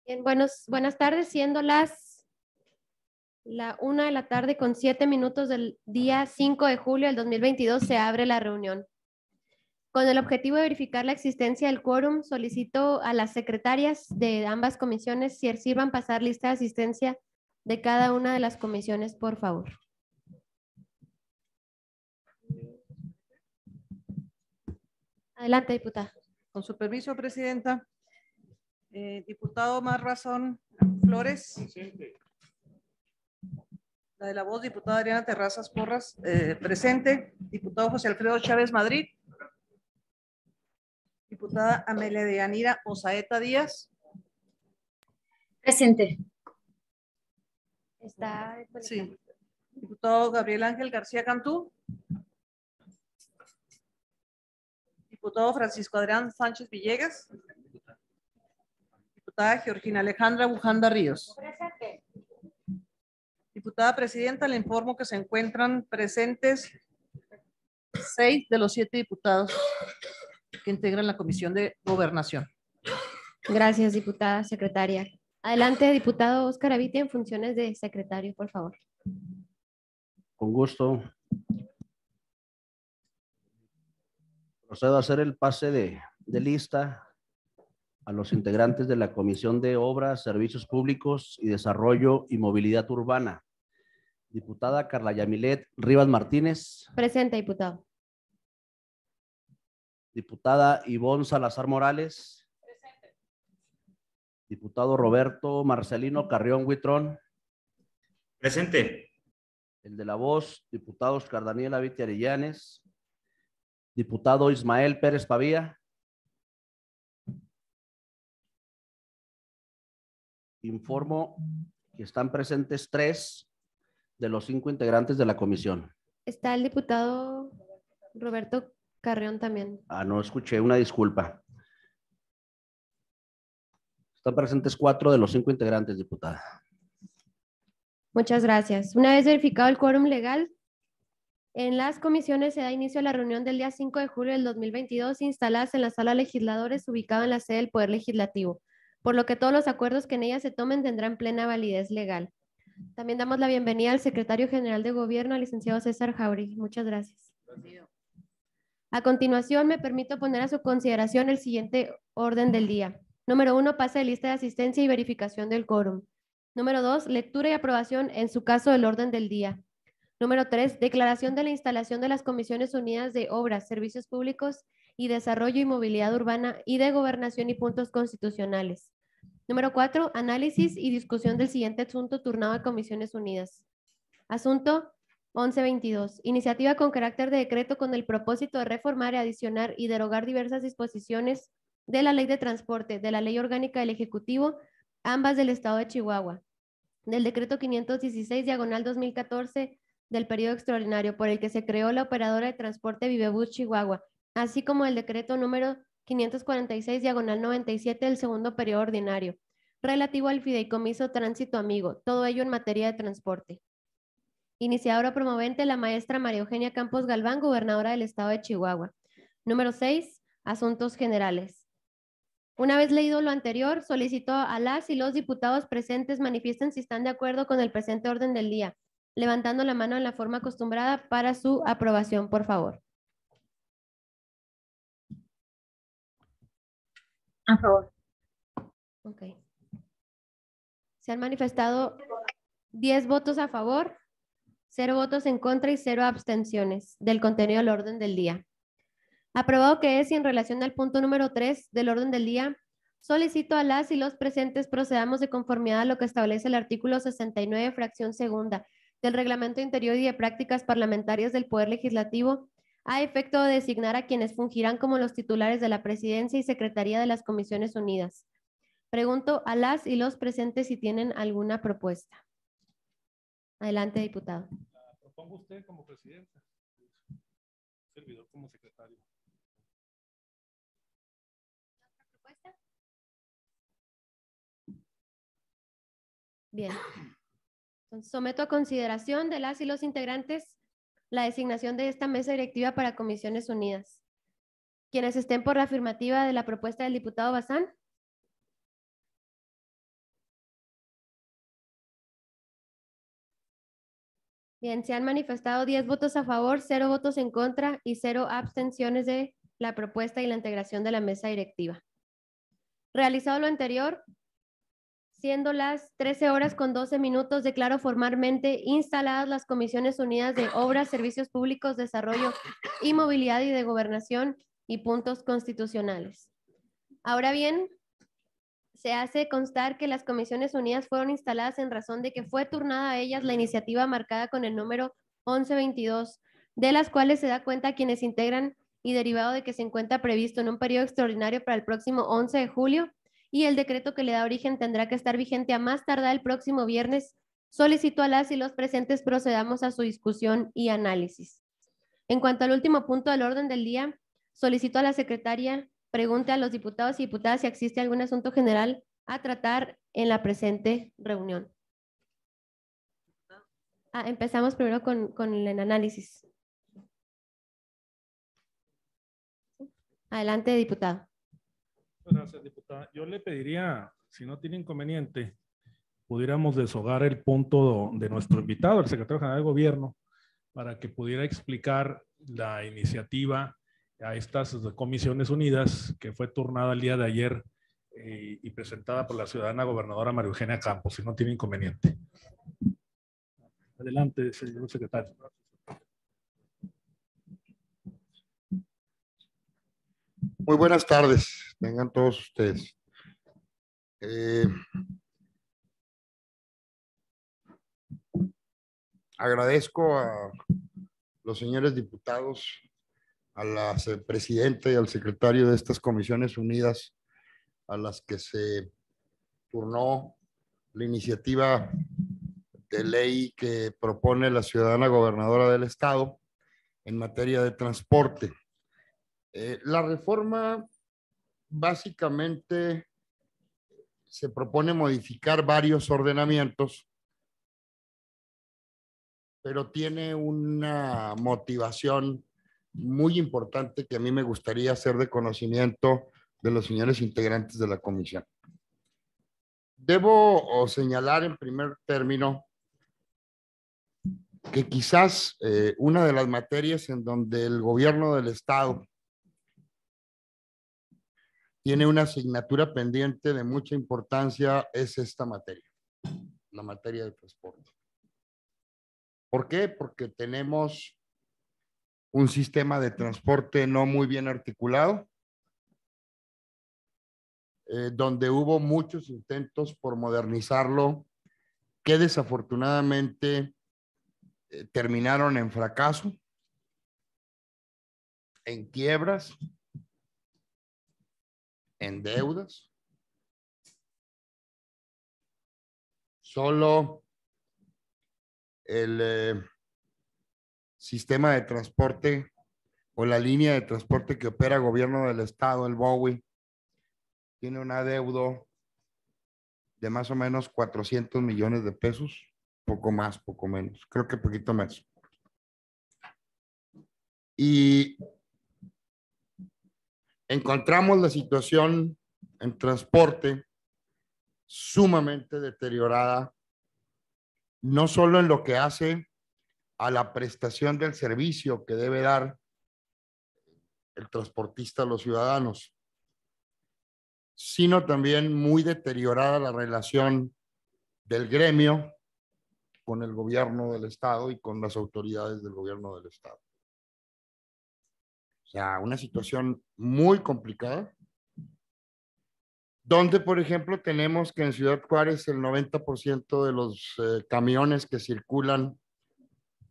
Bien, buenas tardes, siendo la 1 de la tarde con 7 minutos del día 5 de julio del 2022, se abre la reunión. Con el objetivo de verificar la existencia del quórum, solicito a las secretarias de ambas comisiones si sirvan pasar lista de asistencia de cada una de las comisiones, por favor. Adelante, diputada. Con su permiso, presidenta. Diputado Mar Razón Flores. Presente. La de la voz, diputada Adriana Terrazas Porras, presente. Diputado José Alfredo Chávez Madrid. Diputada Amelia de Yanira Osaeta Díaz. Presente. Está. Sí. Diputado Gabriel Ángel García Cantú. Diputado Francisco Adrián Sánchez Villegas. Diputada Georgina Alejandra Bujanda Ríos. Presente. Diputada presidenta, le informo que se encuentran presentes 6 de los 7 diputados que integran la Comisión de Gobernación. Gracias, diputada secretaria. Adelante, diputado Óscar Avitia, en funciones de secretario, por favor. Con gusto. Procedo a hacer el pase de lista a los integrantes de la Comisión de Obras, Servicios Públicos y Desarrollo y Movilidad Urbana. Diputada Carla Yamilet Rivas Martínez. Presente, diputado. Diputada Ivonne Salazar Morales. Presente. Diputado Roberto Marcelino Carrión Huitrón. Presente. El de la voz, diputado Oscar Daniel Avitia Arellanes. Diputado Ismael Pérez Pavía. Informo que están presentes 3 de los 5 integrantes de la comisión. Está el diputado Roberto Carrión también. No escuché, una disculpa. Están presentes 4 de los 5 integrantes, diputada. Muchas gracias. Una vez verificado el quórum legal, en las comisiones se da inicio a la reunión del día 5 de julio del 2022, instaladas en la sala legisladores ubicada en la sede del Poder Legislativo, por lo que todos los acuerdos que en ella se tomen tendrán plena validez legal. También damos la bienvenida al secretario general de Gobierno, al licenciado César Jauregui. Muchas gracias. A continuación, me permito poner a su consideración el siguiente orden del día. Número 1, pase de lista de asistencia y verificación del quórum. Número 2, lectura y aprobación en su caso del orden del día. Número 3, declaración de la instalación de las Comisiones Unidas de Obras, Servicios Públicos y Desarrollo y Movilidad Urbana y de Gobernación y Puntos Constitucionales. Número 4, análisis y discusión del siguiente asunto turnado a Comisiones Unidas. Asunto 1122. Iniciativa con carácter de decreto con el propósito de reformar, adicionar y derogar diversas disposiciones de la Ley de Transporte, de la Ley Orgánica del Ejecutivo, ambas del Estado de Chihuahua, del Decreto 516/2014 del periodo extraordinario por el que se creó la operadora de transporte Vivebus Chihuahua, así como el Decreto número 546/97 del segundo periodo ordinario, relativo al fideicomiso Tránsito Amigo, todo ello en materia de transporte. Iniciadora promovente, la maestra María Eugenia Campos Galván, gobernadora del Estado de Chihuahua. Número 6, asuntos generales. Una vez leído lo anterior, solicito a las y los diputados presentes manifiesten si están de acuerdo con el presente orden del día, levantando la mano en la forma acostumbrada para su aprobación, por favor. A favor. Ok. Se han manifestado 10 votos a favor, 0 votos en contra y 0 abstenciones del contenido del orden del día. Aprobado que es, y en relación al punto número 3 del orden del día, solicito a las y los presentes procedamos de conformidad a lo que establece el artículo 69, fracción segunda, del Reglamento Interior y de Prácticas Parlamentarias del Poder Legislativo, a efecto de designar a quienes fungirán como los titulares de la Presidencia y Secretaría de las Comisiones Unidas. Pregunto a las y los presentes si tienen alguna propuesta. Adelante, diputado. La propongo usted como presidenta, servidor como secretario. ¿Otra propuesta? Bien. Entonces, someto a consideración de las y los integrantes la designación de esta mesa directiva para Comisiones Unidas. Quienes estén por la afirmativa de la propuesta del diputado Bazán. Bien, se han manifestado 10 votos a favor, 0 votos en contra y 0 abstenciones de la propuesta y la integración de la mesa directiva. Realizado lo anterior, siendo las 13:12, declaro formalmente instaladas las Comisiones Unidas de Obras, Servicios Públicos, Desarrollo y Movilidad y de Gobernación y puntos constitucionales. Ahora bien, se hace constar que las Comisiones Unidas fueron instaladas en razón de que fue turnada a ellas la iniciativa marcada con el número 1122, de las cuales se da cuenta quienes integran y derivado de que se encuentra previsto en un periodo extraordinario para el próximo 11 de julio y el decreto que le da origen tendrá que estar vigente a más tardar el próximo viernes, solicito a las y los presentes procedamos a su discusión y análisis. En cuanto al último punto del orden del día, solicito a la secretaria pregunte a los diputados y diputadas si existe algún asunto general a tratar en la presente reunión. Empezamos primero con el análisis. Adelante, diputado. Gracias, diputada. Yo le pediría, si no tiene inconveniente, pudiéramos deshogar el punto de nuestro invitado, el secretario general de Gobierno, para que pudiera explicar la iniciativa a estas Comisiones Unidas que fue turnada el día de ayer y presentada por la ciudadana gobernadora María Eugenia Campos, si no tiene inconveniente. Adelante, señor secretario. Muy buenas tardes, tengan todos ustedes. Agradezco a los señores diputados, a la presidenta y al secretario de estas Comisiones Unidas, a las que se turnó la iniciativa de ley que propone la ciudadana gobernadora del estado en materia de transporte. La reforma básicamente se propone modificar varios ordenamientos, pero tiene una motivación muy importante que a mí me gustaría hacer de conocimiento de los señores integrantes de la comisión. Debo señalar en primer término que quizás una de las materias en donde el gobierno del estado tiene una asignatura pendiente de mucha importancia es esta materia, la materia de transporte. ¿Por qué? Porque tenemos un sistema de transporte no muy bien articulado, donde hubo muchos intentos por modernizarlo que desafortunadamente terminaron en fracaso, en quiebras, en deudas. Solo el sistema de transporte o la línea de transporte que opera el gobierno del estado, el BOWI, tiene un adeudo de más o menos 400 millones de pesos, poco más, poco menos, creo que poquito más. Y encontramos la situación en transporte sumamente deteriorada, no solo en lo que hace a la prestación del servicio que debe dar el transportista a los ciudadanos, sino también muy deteriorada la relación del gremio con el gobierno del estado y con las autoridades del gobierno del estado. O sea, una situación muy complicada, donde, por ejemplo, tenemos que en Ciudad Juárez el 90% de los camiones que circulan,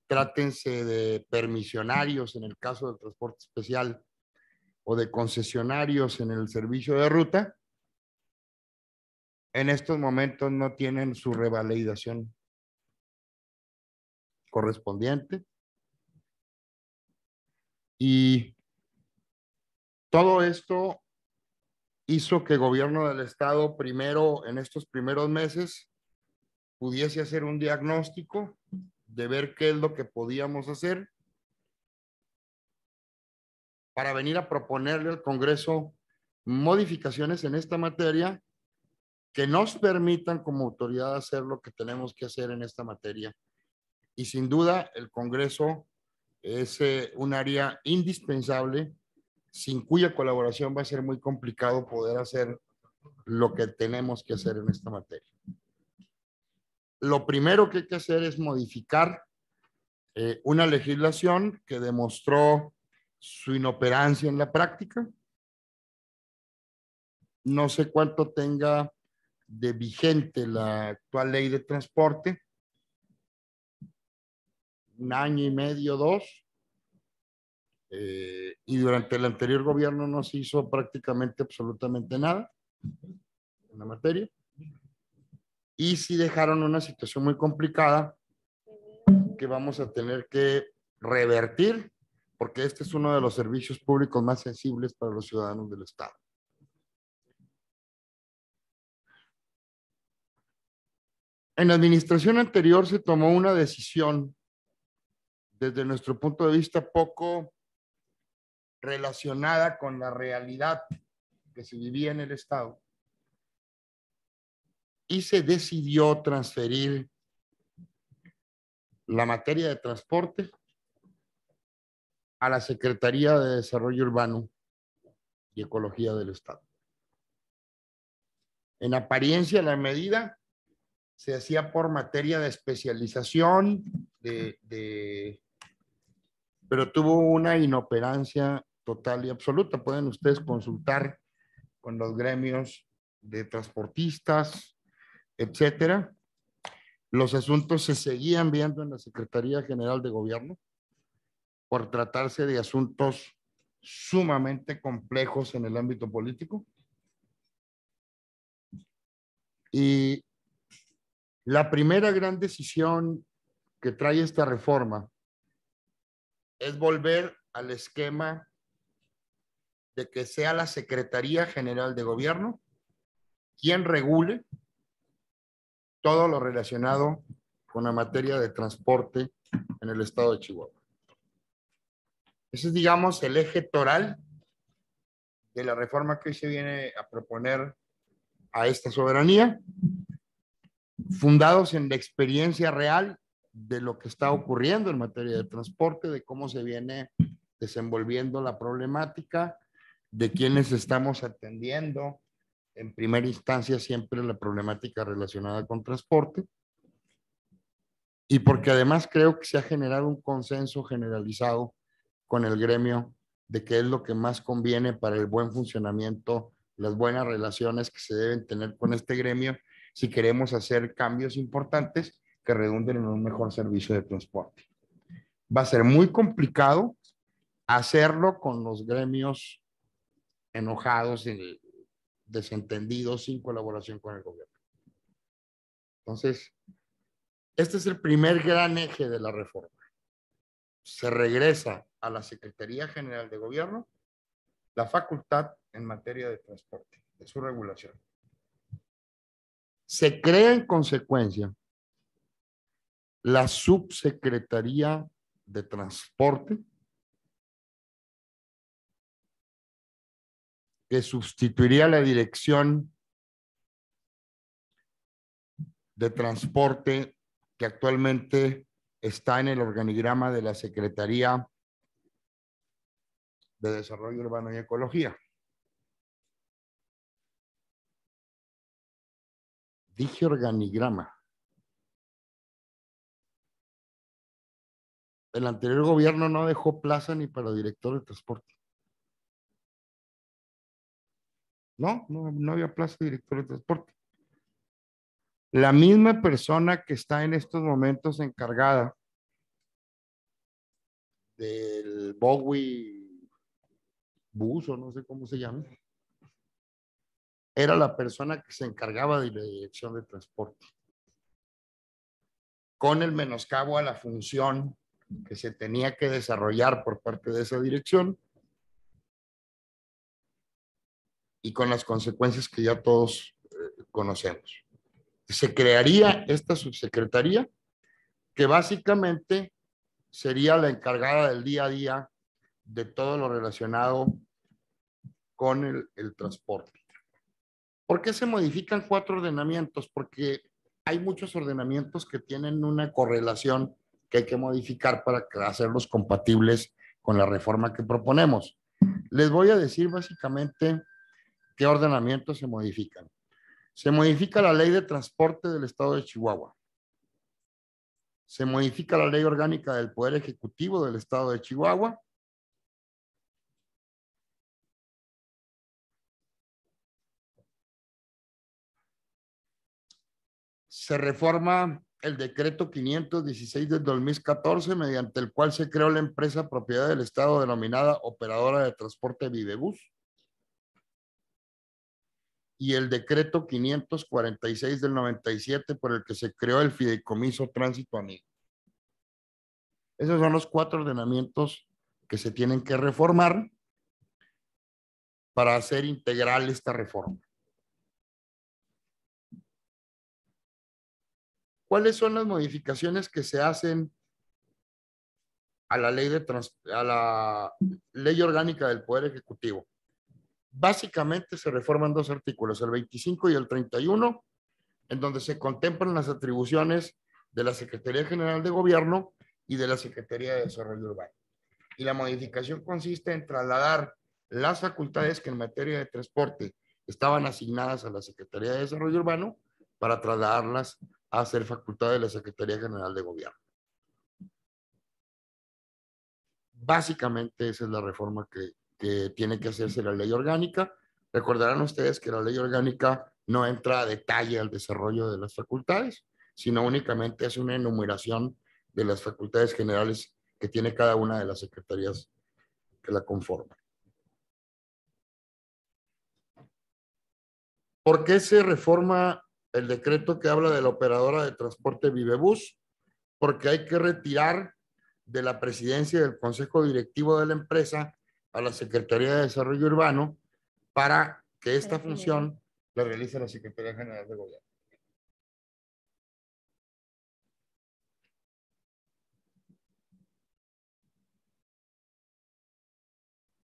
trátense de permisionarios en el caso del transporte especial o de concesionarios en el servicio de ruta, en estos momentos no tienen su revalidación correspondiente. Y todo esto hizo que el gobierno del estado primero, en estos primeros meses, pudiese hacer un diagnóstico de ver qué es lo que podíamos hacer para venir a proponerle al Congreso modificaciones en esta materia que nos permitan como autoridad hacer lo que tenemos que hacer en esta materia y sin duda el Congreso es un área indispensable, sin cuya colaboración va a ser muy complicado poder hacer lo que tenemos que hacer en esta materia. Lo primero que hay que hacer es modificar una legislación que demostró su inoperancia en la práctica. No sé cuánto tenga de vigente la actual ley de transporte, 1 año y medio, 2, y durante el anterior gobierno no se hizo prácticamente absolutamente nada en la materia, y sí dejaron una situación muy complicada que vamos a tener que revertir, porque este es uno de los servicios públicos más sensibles para los ciudadanos del Estado. En la administración anterior se tomó una decisión, desde nuestro punto de vista, poco relacionada con la realidad que se vivía en el Estado, y se decidió transferir la materia de transporte a la Secretaría de Desarrollo Urbano y Ecología del Estado. En apariencia, la medida se hacía por materia de especialización, pero tuvo una inoperancia total y absoluta. Pueden ustedes consultar con los gremios de transportistas, etcétera. Los asuntos se seguían viendo en la Secretaría General de Gobierno por tratarse de asuntos sumamente complejos en el ámbito político. Y la primera gran decisión que trae esta reforma es volver al esquema de que sea la Secretaría General de Gobierno quien regule todo lo relacionado con la materia de transporte en el estado de Chihuahua. Ese es, digamos, el eje toral de la reforma que hoy se viene a proponer a esta soberanía, fundados en la experiencia real de lo que está ocurriendo en materia de transporte, de cómo se viene desenvolviendo la problemática, de quienes estamos atendiendo en primera instancia siempre la problemática relacionada con transporte, y porque además creo que se ha generado un consenso generalizado con el gremio de qué es lo que más conviene para el buen funcionamiento, las buenas relaciones que se deben tener con este gremio si queremos hacer cambios importantes que redunden en un mejor servicio de transporte. Va a ser muy complicado hacerlo con los gremios enojados y desentendidos, sin colaboración con el gobierno. Entonces, este es el primer gran eje de la reforma. Se regresa a la Secretaría General de Gobierno la facultad en materia de transporte, de su regulación. Se crea en consecuencia la Subsecretaría de Transporte, que sustituiría la Dirección de Transporte que actualmente está en el organigrama de la Secretaría de Desarrollo Urbano y Ecología. Dije organigrama. El anterior gobierno no dejó plaza ni para director de transporte. No había plaza de director de transporte. La misma persona que está en estos momentos encargada del Bowie Bus, o no sé cómo se llama, era la persona que se encargaba de la dirección de transporte, con el menoscabo a la función que se tenía que desarrollar por parte de esa dirección y con las consecuencias que ya todos conocemos. Se crearía esta subsecretaría que básicamente sería la encargada del día a día de todo lo relacionado con el transporte. ¿Por qué se modifican 4 ordenamientos? Porque hay muchos ordenamientos que tienen una correlación que hay que modificar para hacerlos compatibles con la reforma que proponemos. Les voy a decir básicamente qué ordenamientos se modifican. Se modifica la Ley de Transporte del Estado de Chihuahua. Se modifica la Ley Orgánica del Poder Ejecutivo del Estado de Chihuahua. Se reforma el decreto 516 del 2014, mediante el cual se creó la empresa propiedad del Estado denominada Operadora de Transporte Vivebus. Y el decreto 546 del 97, por el que se creó el Fideicomiso Tránsito Amigo. Esos son los 4 ordenamientos que se tienen que reformar para hacer integral esta reforma. ¿Cuáles son las modificaciones que se hacen a la ley orgánica del Poder Ejecutivo? Básicamente se reforman 2 artículos, el 25 y el 31, en donde se contemplan las atribuciones de la Secretaría General de Gobierno y de la Secretaría de Desarrollo Urbano. Y la modificación consiste en trasladar las facultades que en materia de transporte estaban asignadas a la Secretaría de Desarrollo Urbano para trasladarlas a ser facultad de la Secretaría General de Gobierno. Básicamente esa es la reforma que tiene que hacerse la ley orgánica. Recordarán ustedes que la ley orgánica no entra a detalle al desarrollo de las facultades, sino únicamente es una enumeración de las facultades generales que tiene cada una de las secretarías que la conforman. ¿Por qué se reforma el decreto que habla de la operadora de transporte Vivebus? Porque hay que retirar de la presidencia del consejo directivo de la empresa a la Secretaría de Desarrollo Urbano para que esta función la realice la Secretaría General de Gobierno.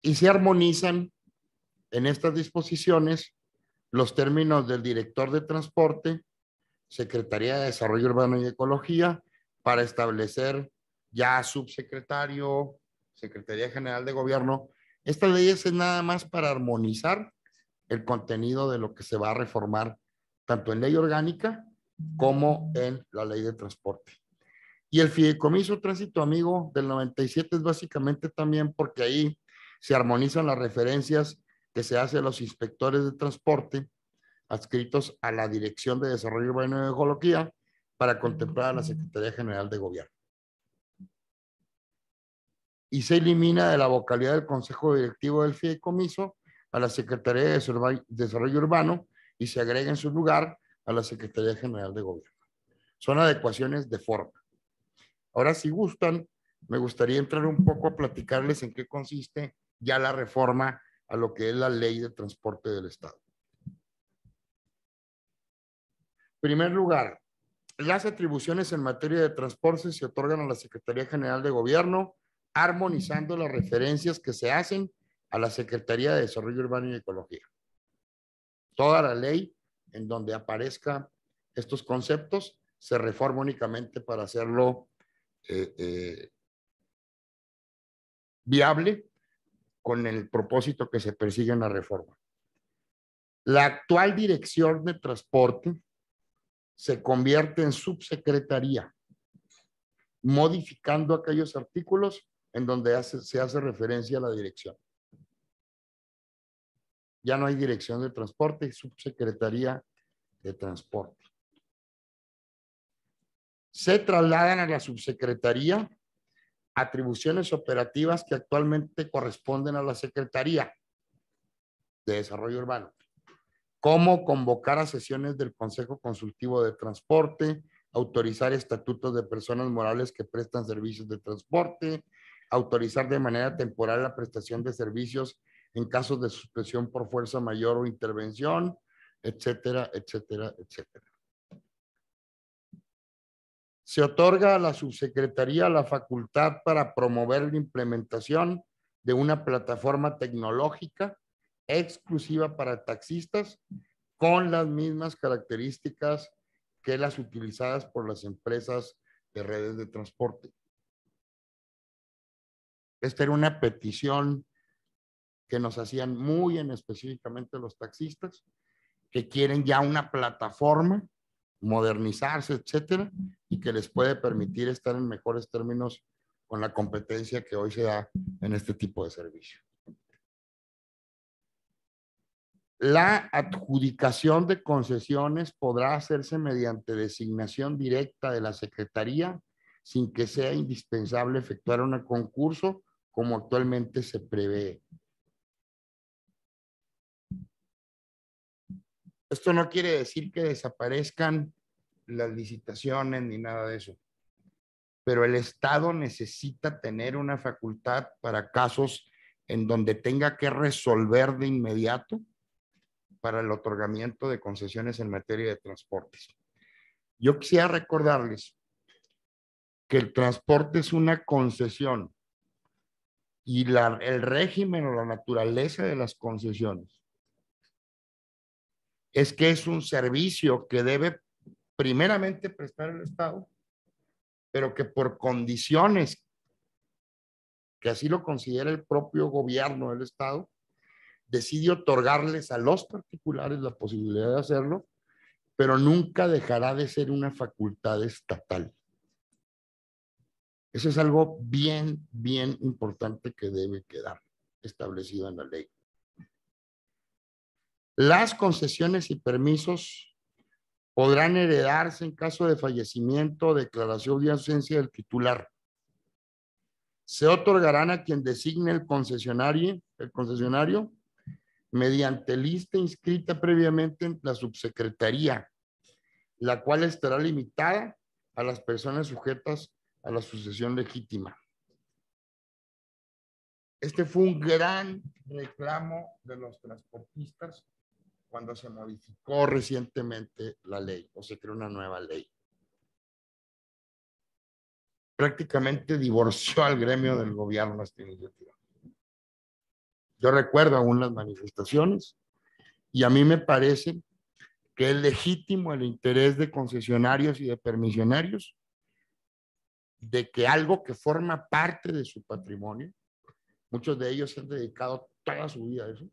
Y se armonizan en estas disposiciones los términos del director de transporte, Secretaría de Desarrollo Urbano y Ecología, para establecer ya subsecretario, Secretaría General de Gobierno. Esta ley es nada más para armonizar el contenido de lo que se va a reformar tanto en ley orgánica como en la ley de transporte. Y el Fideicomiso Tránsito Amigo del 97 es básicamente también porque ahí se armonizan las referencias que se hacen a los inspectores de transporte adscritos a la Dirección de Desarrollo Urbano y Ecología para contemplar a la Secretaría General de Gobierno. Y se elimina de la vocalidad del Consejo Directivo del Fideicomiso a la Secretaría de Desarrollo Urbano y se agrega en su lugar a la Secretaría General de Gobierno. Son adecuaciones de forma. Ahora, si gustan, me gustaría entrar un poco a platicarles en qué consiste ya la reforma a lo que es la Ley de Transporte del Estado. En primer lugar, las atribuciones en materia de transporte se otorgan a la Secretaría General de Gobierno, armonizando las referencias que se hacen a la Secretaría de Desarrollo Urbano y Ecología. Toda la ley en donde aparezcan estos conceptos se reforma únicamente para hacerlo viable con el propósito que se persigue en la reforma. La actual Dirección de Transporte se convierte en subsecretaría, modificando aquellos artículos en donde se hace referencia a la dirección. Ya no hay Dirección de Transporte y Subsecretaría de Transporte. Se trasladan a la subsecretaría atribuciones operativas que actualmente corresponden a la Secretaría de Desarrollo Urbano, como convocar a sesiones del Consejo Consultivo de Transporte, autorizar estatutos de personas morales que prestan servicios de transporte, autorizar de manera temporal la prestación de servicios en casos de suspensión por fuerza mayor o intervención, etcétera, etcétera, etcétera. Se otorga a la subsecretaría la facultad para promover la implementación de una plataforma tecnológica exclusiva para taxistas con las mismas características que las utilizadas por las empresas de redes de transporte. Esta era una petición que nos hacían muy específicamente los taxistas, que quieren ya una plataforma, modernizarse, etcétera, y que les puede permitir estar en mejores términos con la competencia que hoy se da en este tipo de servicio. La adjudicación de concesiones podrá hacerse mediante designación directa de la Secretaría sin que sea indispensable efectuar un concurso como actualmente se prevé. Esto no quiere decir que desaparezcan las licitaciones ni nada de eso, pero el Estado necesita tener una facultad para casos en donde tenga que resolver de inmediato para el otorgamiento de concesiones en materia de transportes. Yo quisiera recordarles que el transporte es una concesión y el régimen o la naturaleza de las concesiones es que es un servicio que debe primeramente prestar el Estado, pero que por condiciones que así lo considera el propio gobierno del Estado, decide otorgarles a los particulares la posibilidad de hacerlo, pero nunca dejará de ser una facultad estatal. Eso es algo bien importante que debe quedar establecido en la ley. Las concesiones y permisos podrán heredarse en caso de fallecimiento o declaración de ausencia del titular. Se otorgarán a quien designe el concesionario mediante lista inscrita previamente en la subsecretaría, la cual estará limitada a las personas sujetas a la sucesión legítima. Este fue un gran reclamo de los transportistas cuando se modificó recientemente la ley o se creó una nueva ley. Prácticamente divorció al gremio del gobierno esta iniciativa. Yo recuerdo aún las manifestaciones y a mí me parece que es legítimo el interés de concesionarios y de permisionarios de que algo que forma parte de su patrimonio, muchos de ellos se han dedicado toda su vida a eso,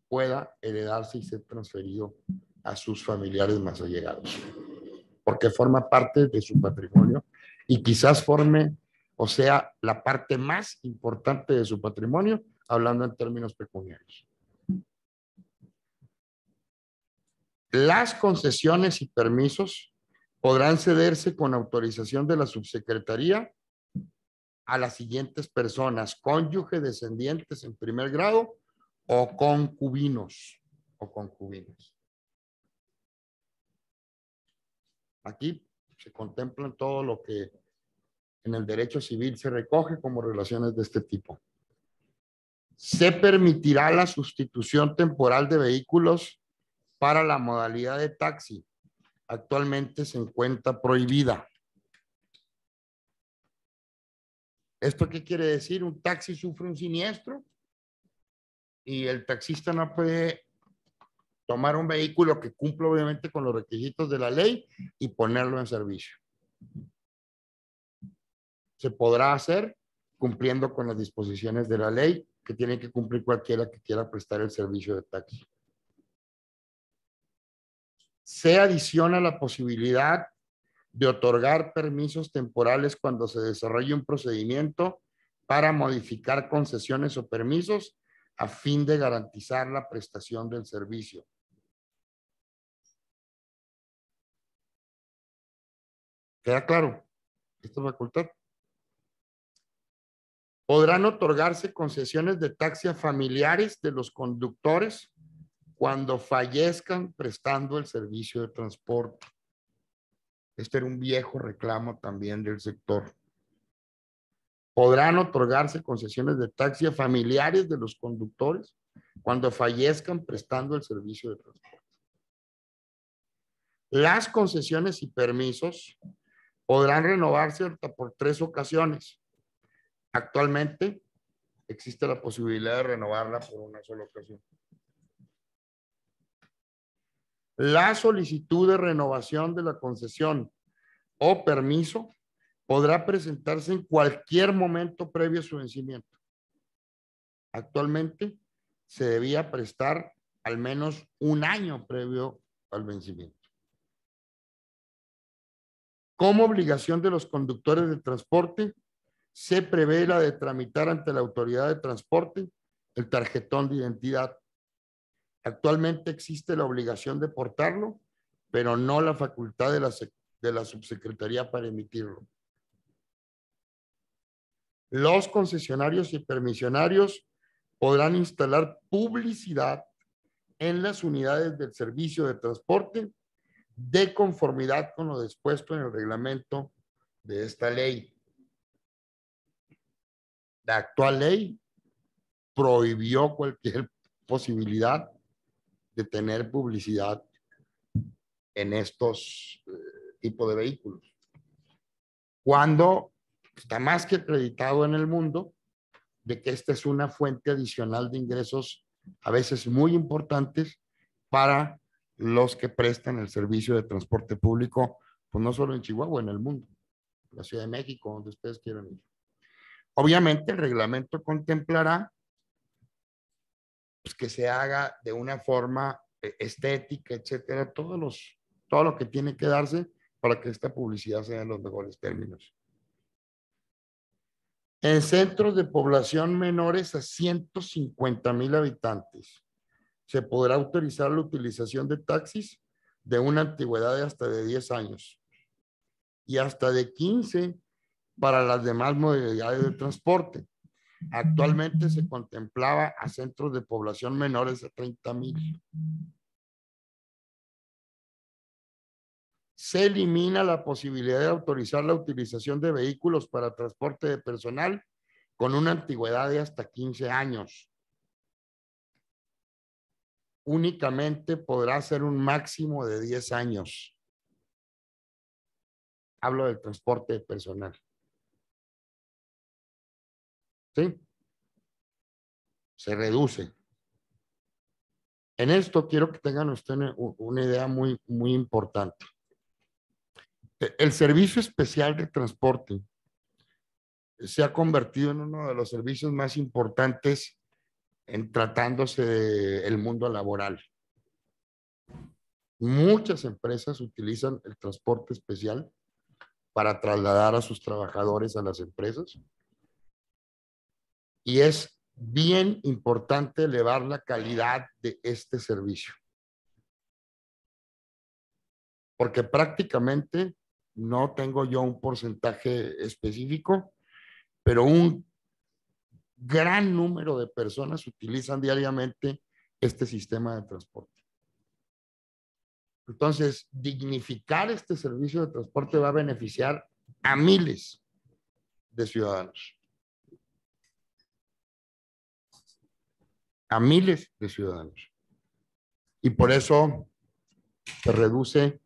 pueda heredarse y ser transferido a sus familiares más allegados, porque forma parte de su patrimonio y quizás forme, o sea, la parte más importante de su patrimonio, hablando en términos pecuniarios. Las concesiones y permisos podrán cederse con autorización de la subsecretaría a las siguientes personas: cónyuge, descendientes en primer grado o concubinos o concubinas. Aquí se contemplan todo lo que en el derecho civil se recoge como relaciones de este tipo. Se permitirá la sustitución temporal de vehículos para la modalidad de taxi. Actualmente se encuentra prohibida. ¿Esto qué quiere decir? Un taxi sufre un siniestro y el taxista no puede tomar un vehículo que cumple obviamente con los requisitos de la ley y ponerlo en servicio. Se podrá hacer cumpliendo con las disposiciones de la ley que tiene que cumplir cualquiera que quiera prestar el servicio de taxi. Se adiciona la posibilidad de otorgar permisos temporales cuando se desarrolle un procedimiento para modificar concesiones o permisos a fin de garantizar la prestación del servicio. ¿Queda claro esta facultad? Podrán otorgarse concesiones de taxi a familiares de los conductores cuando fallezcan prestando el servicio de transporte. Este era un viejo reclamo también del sector. Podrán otorgarse concesiones de taxi a familiares de los conductores cuando fallezcan prestando el servicio de transporte. Las concesiones y permisos podrán renovarse hasta por 3 ocasiones. Actualmente existe la posibilidad de renovarla por una sola ocasión. La solicitud de renovación de la concesión o permiso podrá presentarse en cualquier momento previo a su vencimiento. Actualmente se debía prestar al menos un año previo al vencimiento. Como obligación de los conductores de transporte, se prevé la de tramitar ante la autoridad de transporte el tarjetón de identidad. Actualmente existe la obligación de portarlo, pero no la facultad de la subsecretaría para emitirlo. Los concesionarios y permisionarios podrán instalar publicidad en las unidades del servicio de transporte de conformidad con lo dispuesto en el reglamento de esta ley. La actual ley prohibió cualquier posibilidad de tener publicidad en estos tipos de vehículos. Cuando está más que acreditado en el mundo de que esta es una fuente adicional de ingresos a veces muy importantes para los que prestan el servicio de transporte público, pues no solo en Chihuahua, en el mundo, en la Ciudad de México, donde ustedes quieran ir. Obviamente el reglamento contemplará pues, que se haga de una forma estética, etcétera, todo lo que tiene que darse para que esta publicidad sea en los mejores términos. En centros de población menores a 150,000 habitantes, se podrá autorizar la utilización de taxis de una antigüedad de hasta de 10 años y hasta de 15 para las demás modalidades de transporte. Actualmente se contemplaba a centros de población menores a 30,000. Se elimina la posibilidad de autorizar la utilización de vehículos para transporte de personal con una antigüedad de hasta 15 años. Únicamente podrá ser un máximo de 10 años. Hablo del transporte de personal. ¿Sí? Se reduce. En esto quiero que tengan ustedes una idea muy, muy importante. El servicio especial de transporte se ha convertido en uno de los servicios más importantes en tratándose del mundo laboral. Muchas empresas utilizan el transporte especial para trasladar a sus trabajadores a las empresas. Y es bien importante elevar la calidad de este servicio. Porque prácticamente no tengo yo un porcentaje específico, pero un gran número de personas utilizan diariamente este sistema de transporte. Entonces, dignificar este servicio de transporte va a beneficiar a miles de ciudadanos. A miles de ciudadanos. Y por eso se reduce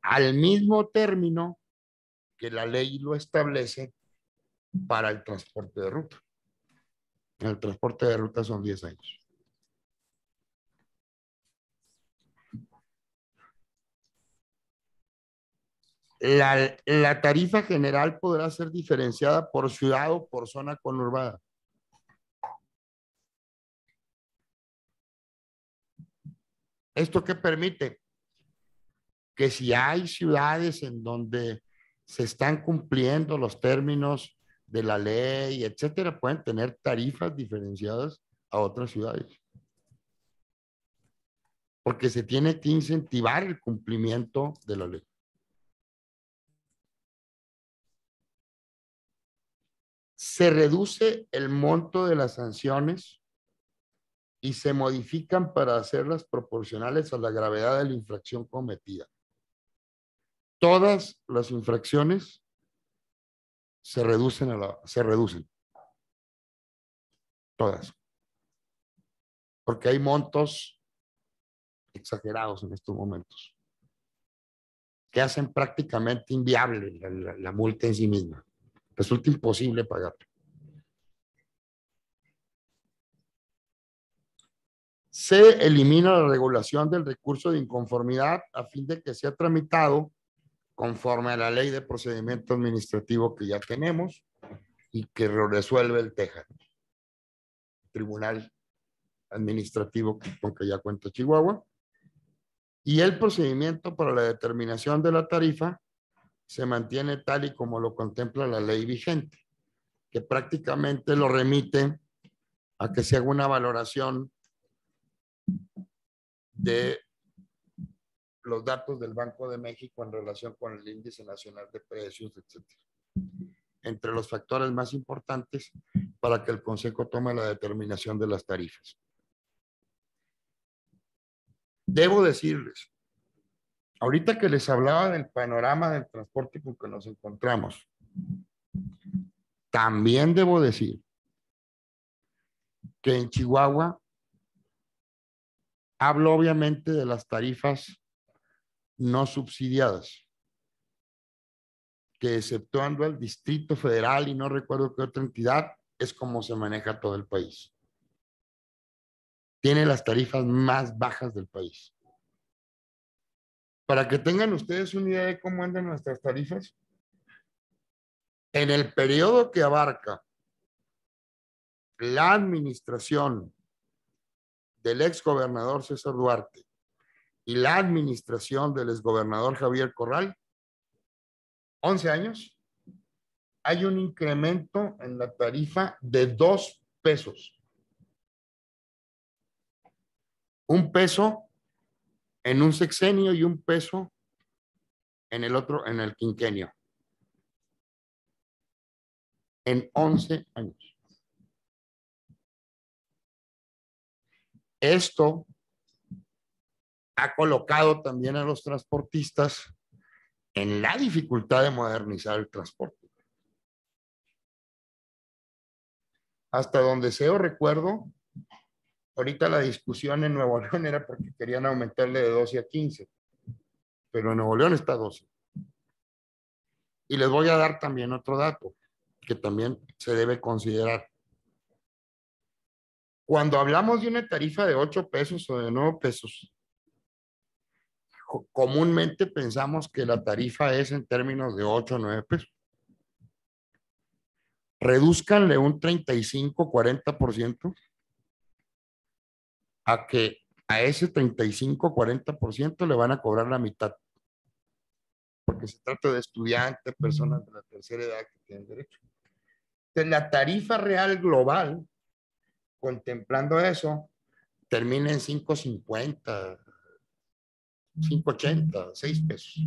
al mismo término que la ley lo establece para el transporte de ruta. El transporte de ruta son 10 años. La tarifa general podrá ser diferenciada por ciudad o por zona conurbada. ¿Esto qué permite? Que si hay ciudades en donde se están cumpliendo los términos de la ley, etcétera, pueden tener tarifas diferenciadas a otras ciudades. Porque se tiene que incentivar el cumplimiento de la ley. Se reduce el monto de las sanciones y se modifican para hacerlas proporcionales a la gravedad de la infracción cometida. Todas las infracciones se reducen. Todas. Porque hay montos exagerados en estos momentos que hacen prácticamente inviable la multa en sí misma. Resulta imposible pagar. Se elimina la regulación del recurso de inconformidad a fin de que sea tramitado conforme a la ley de procedimiento administrativo que ya tenemos y que resuelve el TEJA, Tribunal Administrativo con que ya cuenta Chihuahua. Y el procedimiento para la determinación de la tarifa se mantiene tal y como lo contempla la ley vigente, que prácticamente lo remite a que se haga una valoración de los datos del Banco de México en relación con el índice nacional de precios, etcétera. Entre los factores más importantes para que el Consejo tome la determinación de las tarifas. Debo decirles, ahorita que les hablaba del panorama del transporte con que nos encontramos, también debo decir que en Chihuahua hablo obviamente de las tarifas no subsidiadas, que exceptuando el Distrito Federal y no recuerdo qué otra entidad, es como se maneja todo el país. Tiene las tarifas más bajas del país. Para que tengan ustedes una idea de cómo andan nuestras tarifas, en el periodo que abarca la administración del exgobernador César Duarte y la administración del exgobernador Javier Corral, 11 años, hay un incremento en la tarifa de 2 pesos. 1 peso en un sexenio y 1 peso en el otro, en el quinquenio. En 11 años. Esto ha colocado también a los transportistas en la dificultad de modernizar el transporte. Hasta donde yo recuerdo, ahorita la discusión en Nuevo León era porque querían aumentarle de 12 a 15, pero en Nuevo León está 12. Y les voy a dar también otro dato que también se debe considerar. Cuando hablamos de una tarifa de 8 pesos o de 9 pesos, comúnmente pensamos que la tarifa es en términos de 8 o 9 pesos. Redúzcanle un 35-40% a que a ese 35-40% le van a cobrar la mitad. Porque se trata de estudiantes, personas de la tercera edad que tienen derecho. Entonces, la tarifa real global, contemplando eso, termina en 5.50, 5.80, 6 pesos.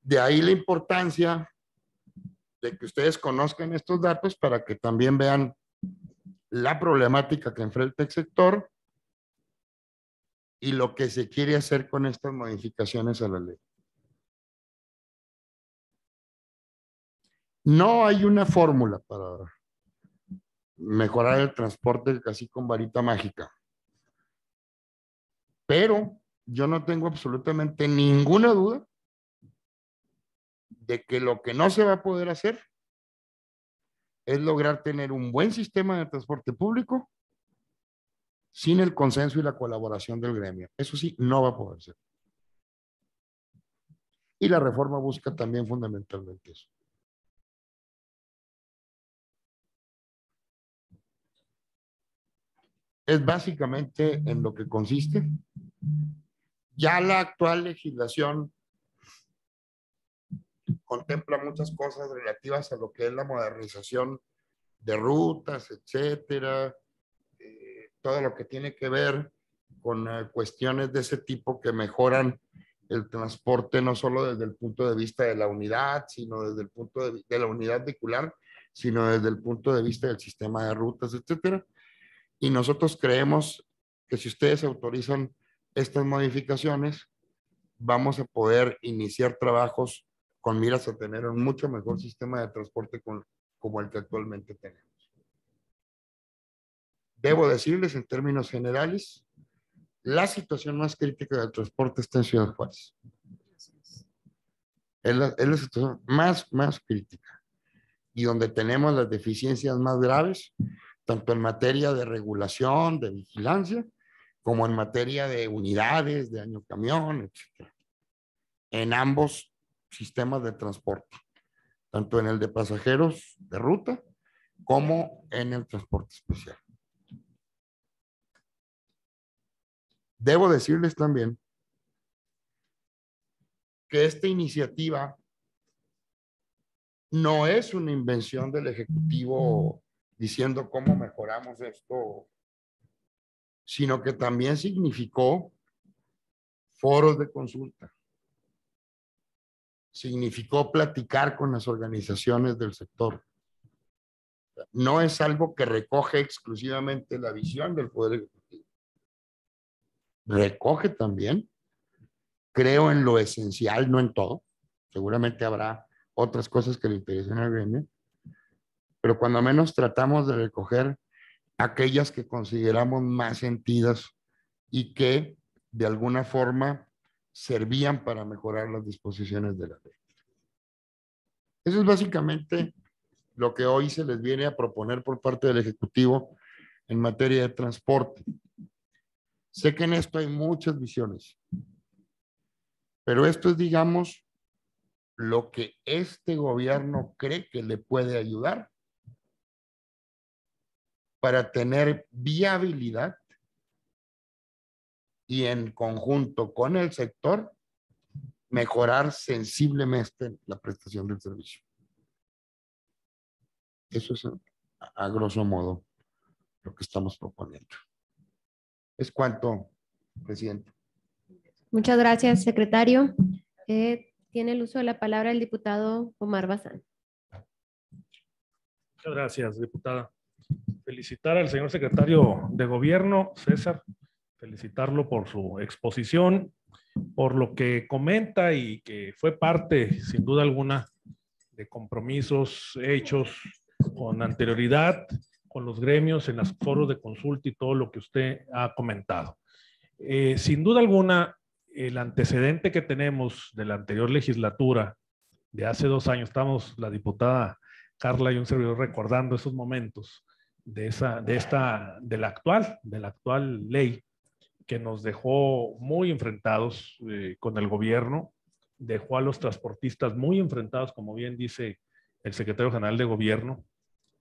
De ahí la importancia de que ustedes conozcan estos datos para que también vean la problemática que enfrenta el sector y lo que se quiere hacer con estas modificaciones a la ley. No hay una fórmula para mejorar el transporte así con varita mágica. Pero yo no tengo absolutamente ninguna duda de que lo que no se va a poder hacer es lograr tener un buen sistema de transporte público sin el consenso y la colaboración del gremio. Eso sí, no va a poder ser. Y la reforma busca también fundamentalmente eso. Es básicamente en lo que consiste. Ya la actual legislación contempla muchas cosas relativas a lo que es la modernización de rutas, etcétera, todo lo que tiene que ver con cuestiones de ese tipo que mejoran el transporte no solo desde el punto de vista de la unidad, sino desde el punto de la unidad vehicular, sino desde el punto de vista del sistema de rutas, etcétera. Y nosotros creemos que si ustedes autorizan estas modificaciones, vamos a poder iniciar trabajos con miras a tener un mucho mejor sistema de transporte como el que actualmente tenemos. Debo decirles en términos generales, la situación más crítica del transporte está en Ciudad Juárez. Es la situación más crítica y donde tenemos las deficiencias más graves, tanto en materia de regulación, de vigilancia, como en materia de unidades, de año camión, etc. En ambos sistemas de transporte, tanto en el de pasajeros de ruta como en el transporte especial. Debo decirles también que esta iniciativa no es una invención del Ejecutivo diciendo cómo mejoramos esto, sino que también significó foros de consulta, significó platicar con las organizaciones del sector. No es algo que recoge exclusivamente la visión del Poder Ejecutivo. Recoge también, creo, en lo esencial, no en todo. Seguramente habrá otras cosas que le interesen al gremio, pero cuando menos tratamos de recoger aquellas que consideramos más sentidas y que de alguna forma servían para mejorar las disposiciones de la ley. Eso es básicamente lo que hoy se les viene a proponer por parte del Ejecutivo en materia de transporte. Sé que en esto hay muchas visiones, pero esto es, digamos, lo que este gobierno cree que le puede ayudar para tener viabilidad y en conjunto con el sector mejorar sensiblemente la prestación del servicio. Eso es a grosso modo lo que estamos proponiendo. Es cuanto, presidente. Muchas gracias, secretario. Tiene el uso de la palabra el diputado Omar Bazán. Muchas gracias, diputada. Felicitar al señor secretario de Gobierno, César, felicitarlo por su exposición, por lo que comenta y que fue parte, sin duda alguna, de compromisos hechos con anterioridad, con los gremios, en los foros de consulta y todo lo que usted ha comentado. Sin duda alguna, el antecedente que tenemos de la anterior legislatura, de hace 2 años, estamos la diputada Carla y un servidor recordando esos momentos de la actual ley, que nos dejó muy enfrentados con el gobierno, dejó a los transportistas muy enfrentados, como bien dice el secretario general de Gobierno,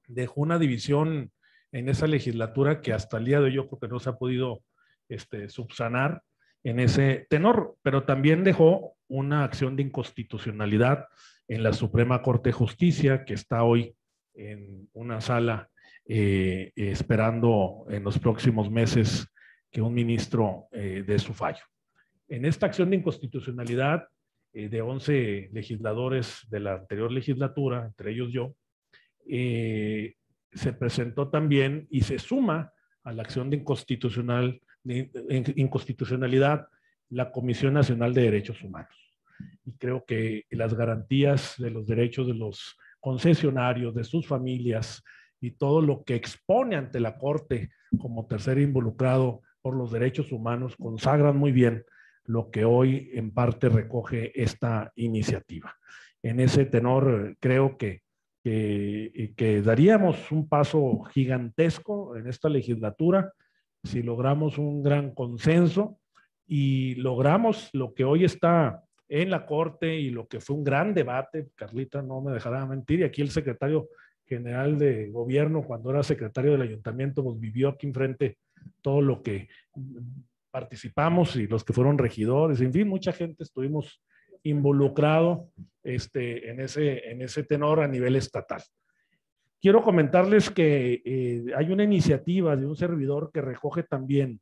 dejó una división en esa legislatura que hasta el día de hoy yo creo que no se ha podido subsanar en ese tenor, pero también dejó una acción de inconstitucionalidad en la Suprema Corte de Justicia, que está hoy en una sala esperando en los próximos meses que un ministro dé su fallo. En esta acción de inconstitucionalidad de 11 legisladores de la anterior legislatura, entre ellos yo, se presentó también y se suma a la acción de inconstitucionalidad la Comisión Nacional de Derechos Humanos. Y creo que las garantías de los derechos de los concesionarios, de sus familias y todo lo que expone ante la Corte como tercer involucrado por los derechos humanos consagran muy bien lo que hoy en parte recoge esta iniciativa. En ese tenor creo que daríamos un paso gigantesco en esta legislatura si logramos un gran consenso y logramos lo que hoy está en la Corte y lo que fue un gran debate. Carlita no me dejará mentir, y aquí el secretario general de Gobierno, cuando era secretario del ayuntamiento, pues vivió aquí enfrente todo lo que participamos y los que fueron regidores, en fin, mucha gente estuvimos involucrado en ese tenor a nivel estatal. Quiero comentarles que hay una iniciativa de un servidor que recoge también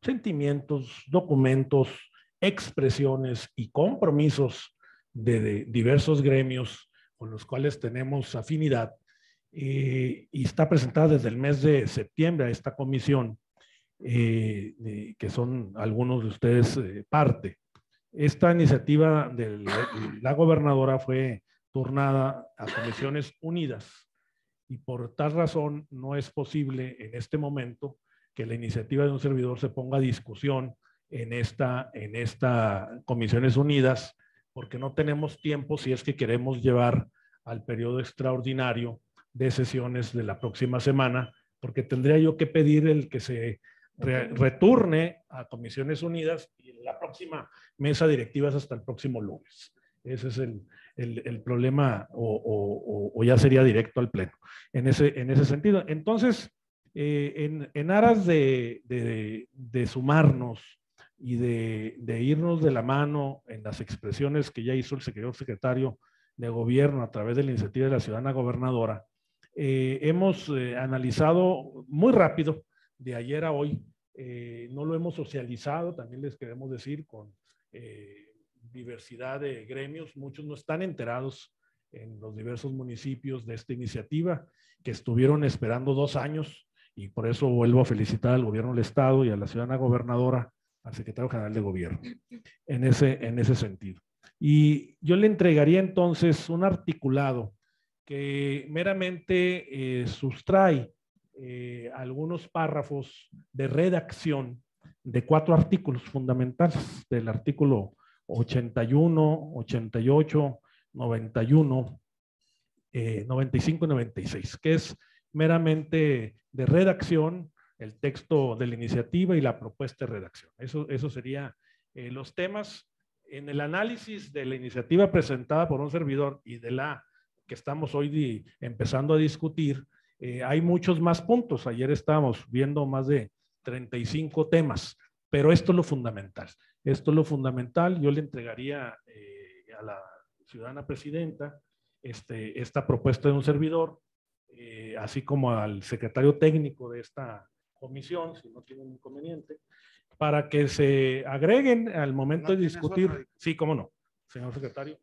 sentimientos, documentos, expresiones y compromisos de diversos gremios con los cuales tenemos afinidad y está presentada desde el mes de septiembre a esta comisión, que son algunos de ustedes parte. Esta iniciativa de la gobernadora fue turnada a Comisiones Unidas y por tal razón no es posible en este momento que la iniciativa de un servidor se ponga a discusión en esta Comisiones Unidas, porque no tenemos tiempo si es que queremos llevar al periodo extraordinario de sesiones de la próxima semana, porque tendría yo que pedir el que se retorne a Comisiones Unidas y la próxima mesa directiva es hasta el próximo lunes. Ese es el problema o ya sería directo al pleno en ese sentido. Entonces, en aras de sumarnos y de irnos de la mano en las expresiones que ya hizo el secretario de Gobierno a través de la iniciativa de la ciudadana gobernadora, hemos analizado muy rápido, de ayer a hoy, no lo hemos socializado, también les queremos decir, con diversidad de gremios, muchos no están enterados en los diversos municipios de esta iniciativa, que estuvieron esperando 2 años, y por eso vuelvo a felicitar al gobierno del estado y a la ciudadana gobernadora, al secretario general de gobierno, en ese sentido. Y yo le entregaría entonces un articulado que meramente sustrae algunos párrafos de redacción de 4 artículos fundamentales, del artículo 81, 88, 91, 95 y 96, que es meramente de redacción, el texto de la iniciativa y la propuesta de redacción. Eso sería los temas. En el análisis de la iniciativa presentada por un servidor y de la que estamos hoy empezando a discutir, hay muchos más puntos. Ayer estábamos viendo más de 35 temas, pero esto es lo fundamental. Esto es lo fundamental. Yo le entregaría a la ciudadana presidenta esta propuesta de un servidor, así como al secretario técnico de esta comisión, si no tienen inconveniente, para que se agreguen al momento de discutir. Sí, cómo no, señor secretario.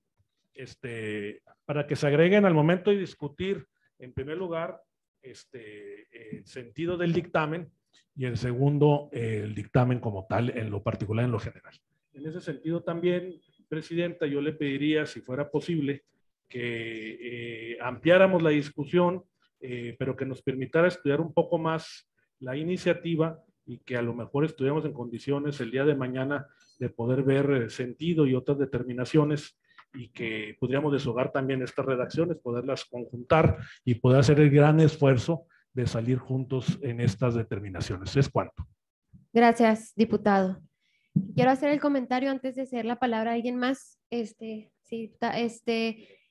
Para que se agreguen al momento de discutir, en primer lugar, el sentido del dictamen, y en segundo, el dictamen como tal, en lo particular, en lo general. En ese sentido también, presidenta, yo le pediría, si fuera posible, que ampliáramos la discusión, pero que nos permitiera estudiar un poco más la iniciativa y que a lo mejor estuviéramos en condiciones el día de mañana de poder ver sentido y otras determinaciones, y que pudiéramos deshogar también estas redacciones, poderlas conjuntar y poder hacer el gran esfuerzo de salir juntos en estas determinaciones. Es cuanto. Gracias, diputado. Quiero hacer el comentario antes de ceder la palabra a alguien más.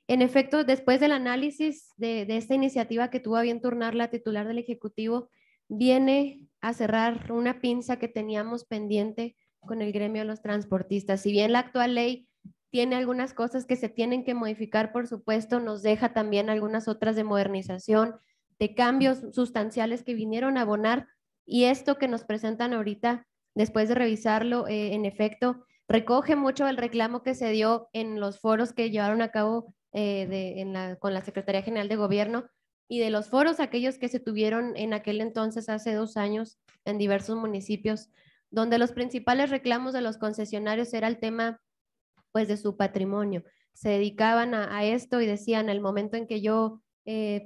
En efecto, después del análisis de esta iniciativa que tuvo a bien turnar la titular del Ejecutivo, viene a cerrar una pinza que teníamos pendiente con el gremio de los transportistas. Si bien la actual ley tiene algunas cosas que se tienen que modificar, por supuesto, nos deja también algunas otras de modernización, de cambios sustanciales que vinieron a abonar, y esto que nos presentan ahorita, después de revisarlo, en efecto, recoge mucho el reclamo que se dio en los foros que llevaron a cabo con la Secretaría General de Gobierno, y de los foros aquellos que se tuvieron en aquel entonces, hace 2 años, en diversos municipios, donde los principales reclamos de los concesionarios era el tema, pues, de su patrimonio. Se dedicaban a esto y decían, el momento en que yo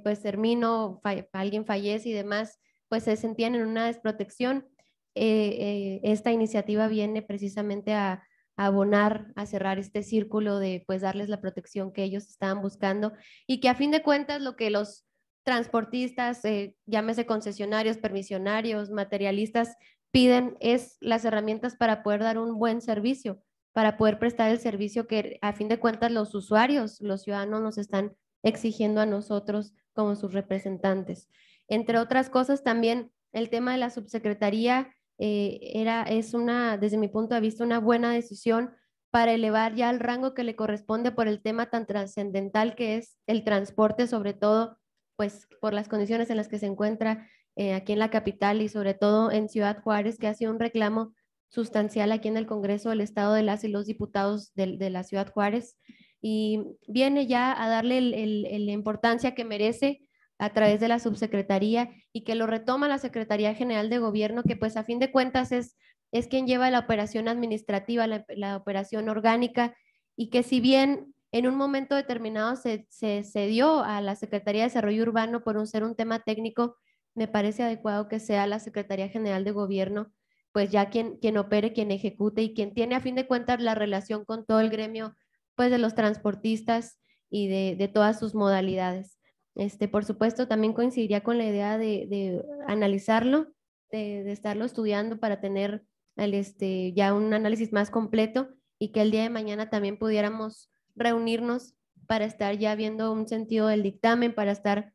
pues termino, alguien fallece y demás, pues se sentían en una desprotección. Esta iniciativa viene precisamente a abonar, a cerrar este círculo de pues darles la protección que ellos estaban buscando, y que a fin de cuentas lo que los transportistas, llámese concesionarios, permisionarios, materialistas, piden es las herramientas para poder dar un buen servicio, para poder prestar el servicio que a fin de cuentas los usuarios, los ciudadanos nos están exigiendo a nosotros como sus representantes. Entre otras cosas, también el tema de la subsecretaría desde mi punto de vista, una buena decisión para elevar ya el rango que le corresponde por el tema tan trascendental que es el transporte, sobre todo pues por las condiciones en las que se encuentra aquí en la capital y sobre todo en Ciudad Juárez, que ha sido un reclamo sustancial aquí en el Congreso del Estado de las y los diputados de la Ciudad Juárez, y viene ya a darle la importancia que merece a través de la subsecretaría, y que lo retoma la Secretaría General de Gobierno, que pues a fin de cuentas es quien lleva la operación administrativa, la operación orgánica, y que si bien en un momento determinado se dio a la Secretaría de Desarrollo Urbano por ser un tema técnico, me parece adecuado que sea la Secretaría General de Gobierno pues ya quien opere, quien ejecute y quien tiene a fin de cuentas la relación con todo el gremio pues de los transportistas y de todas sus modalidades. Por supuesto, también coincidiría con la idea de analizarlo, de estarlo estudiando para tener ya un análisis más completo y que el día de mañana también pudiéramos reunirnos para estar ya viendo un sentido del dictamen, para estar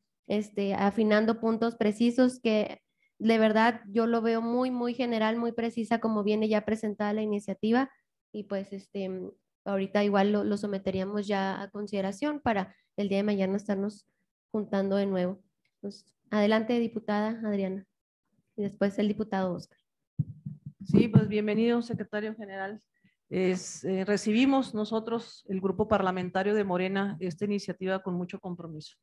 afinando puntos precisos que de verdad yo lo veo muy, muy general, muy precisa como viene ya presentada la iniciativa y pues ahorita igual lo someteríamos ya a consideración para el día de mañana estarnos juntando de nuevo. Pues, adelante, diputada Adriana. Y después el diputado Oscar. Sí, pues bienvenido, secretario general. Recibimos nosotros, el grupo parlamentario de Morena, esta iniciativa con mucho compromiso.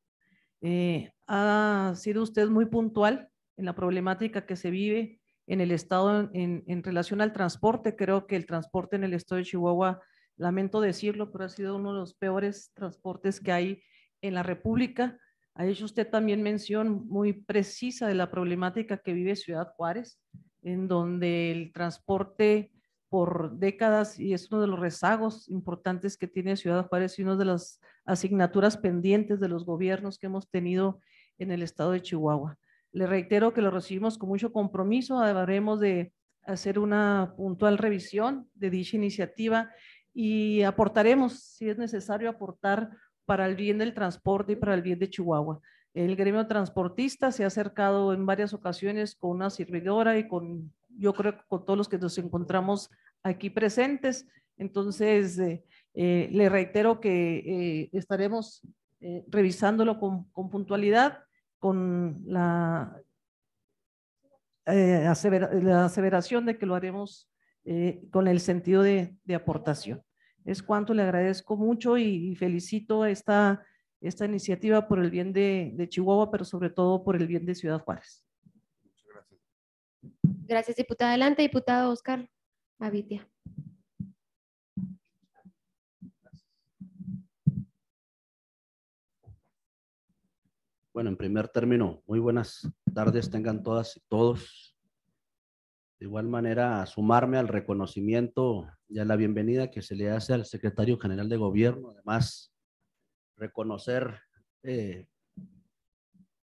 Ha sido usted muy puntual en la problemática que se vive en el estado en relación al transporte. Creo que el transporte en el estado de Chihuahua, lamento decirlo, pero ha sido uno de los peores transportes que hay en la República. Ha hecho usted también mención muy precisa de la problemática que vive Ciudad Juárez, en donde el transporte por décadas, y es uno de los rezagos importantes que tiene Ciudad Juárez y una de las asignaturas pendientes de los gobiernos que hemos tenido en el estado de Chihuahua. Le reitero que lo recibimos con mucho compromiso, habremos de hacer una puntual revisión de dicha iniciativa y aportaremos, si es necesario, aportar para el bien del transporte y para el bien de Chihuahua. El gremio transportista se ha acercado en varias ocasiones con una servidora y con, yo creo que con todos los que nos encontramos aquí presentes. Entonces, le reitero que estaremos revisándolo con puntualidad, con la aseveración de que lo haremos con el sentido de aportación. Es cuanto, le agradezco mucho y felicito esta iniciativa por el bien de Chihuahua, pero sobre todo por el bien de Ciudad Juárez. Muchas gracias. Gracias, diputada. Adelante, diputado Oscar Avitia. Bueno, en primer término, muy buenas tardes tengan todas y todos. De igual manera, sumarme al reconocimiento y a la bienvenida que se le hace al secretario general de gobierno. Además, reconocer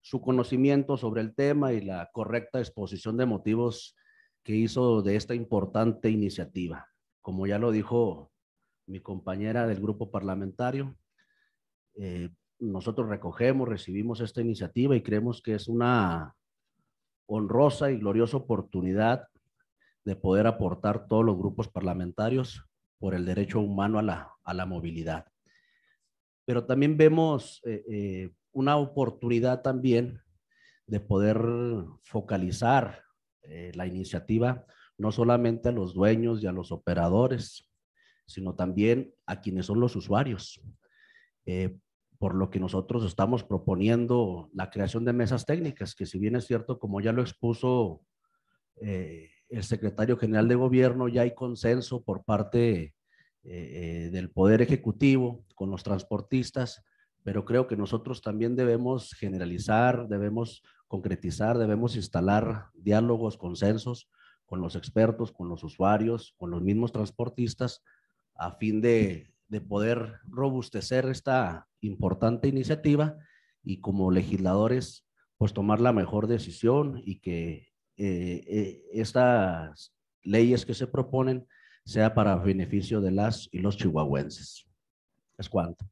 su conocimiento sobre el tema y la correcta exposición de motivos que hizo de esta importante iniciativa. Como ya lo dijo mi compañera del grupo parlamentario, nosotros recibimos esta iniciativa y creemos que es una honrosa y gloriosa oportunidad de poder aportar todos los grupos parlamentarios por el derecho humano a la movilidad. Pero también vemos una oportunidad también de poder focalizar la iniciativa no solamente a los dueños y a los operadores, sino también a quienes son los usuarios. Por lo que nosotros estamos proponiendo la creación de mesas técnicas, que si bien es cierto, como ya lo expuso el secretario general de gobierno, ya hay consenso por parte del Poder Ejecutivo con los transportistas, pero creo que nosotros también debemos generalizar, debemos concretizar, debemos instalar diálogos, consensos con los expertos, con los usuarios, con los mismos transportistas, a fin de poder robustecer esta importante iniciativa y como legisladores, pues tomar la mejor decisión y que estas leyes que se proponen sea para beneficio de las y los chihuahuenses. Es cuanto.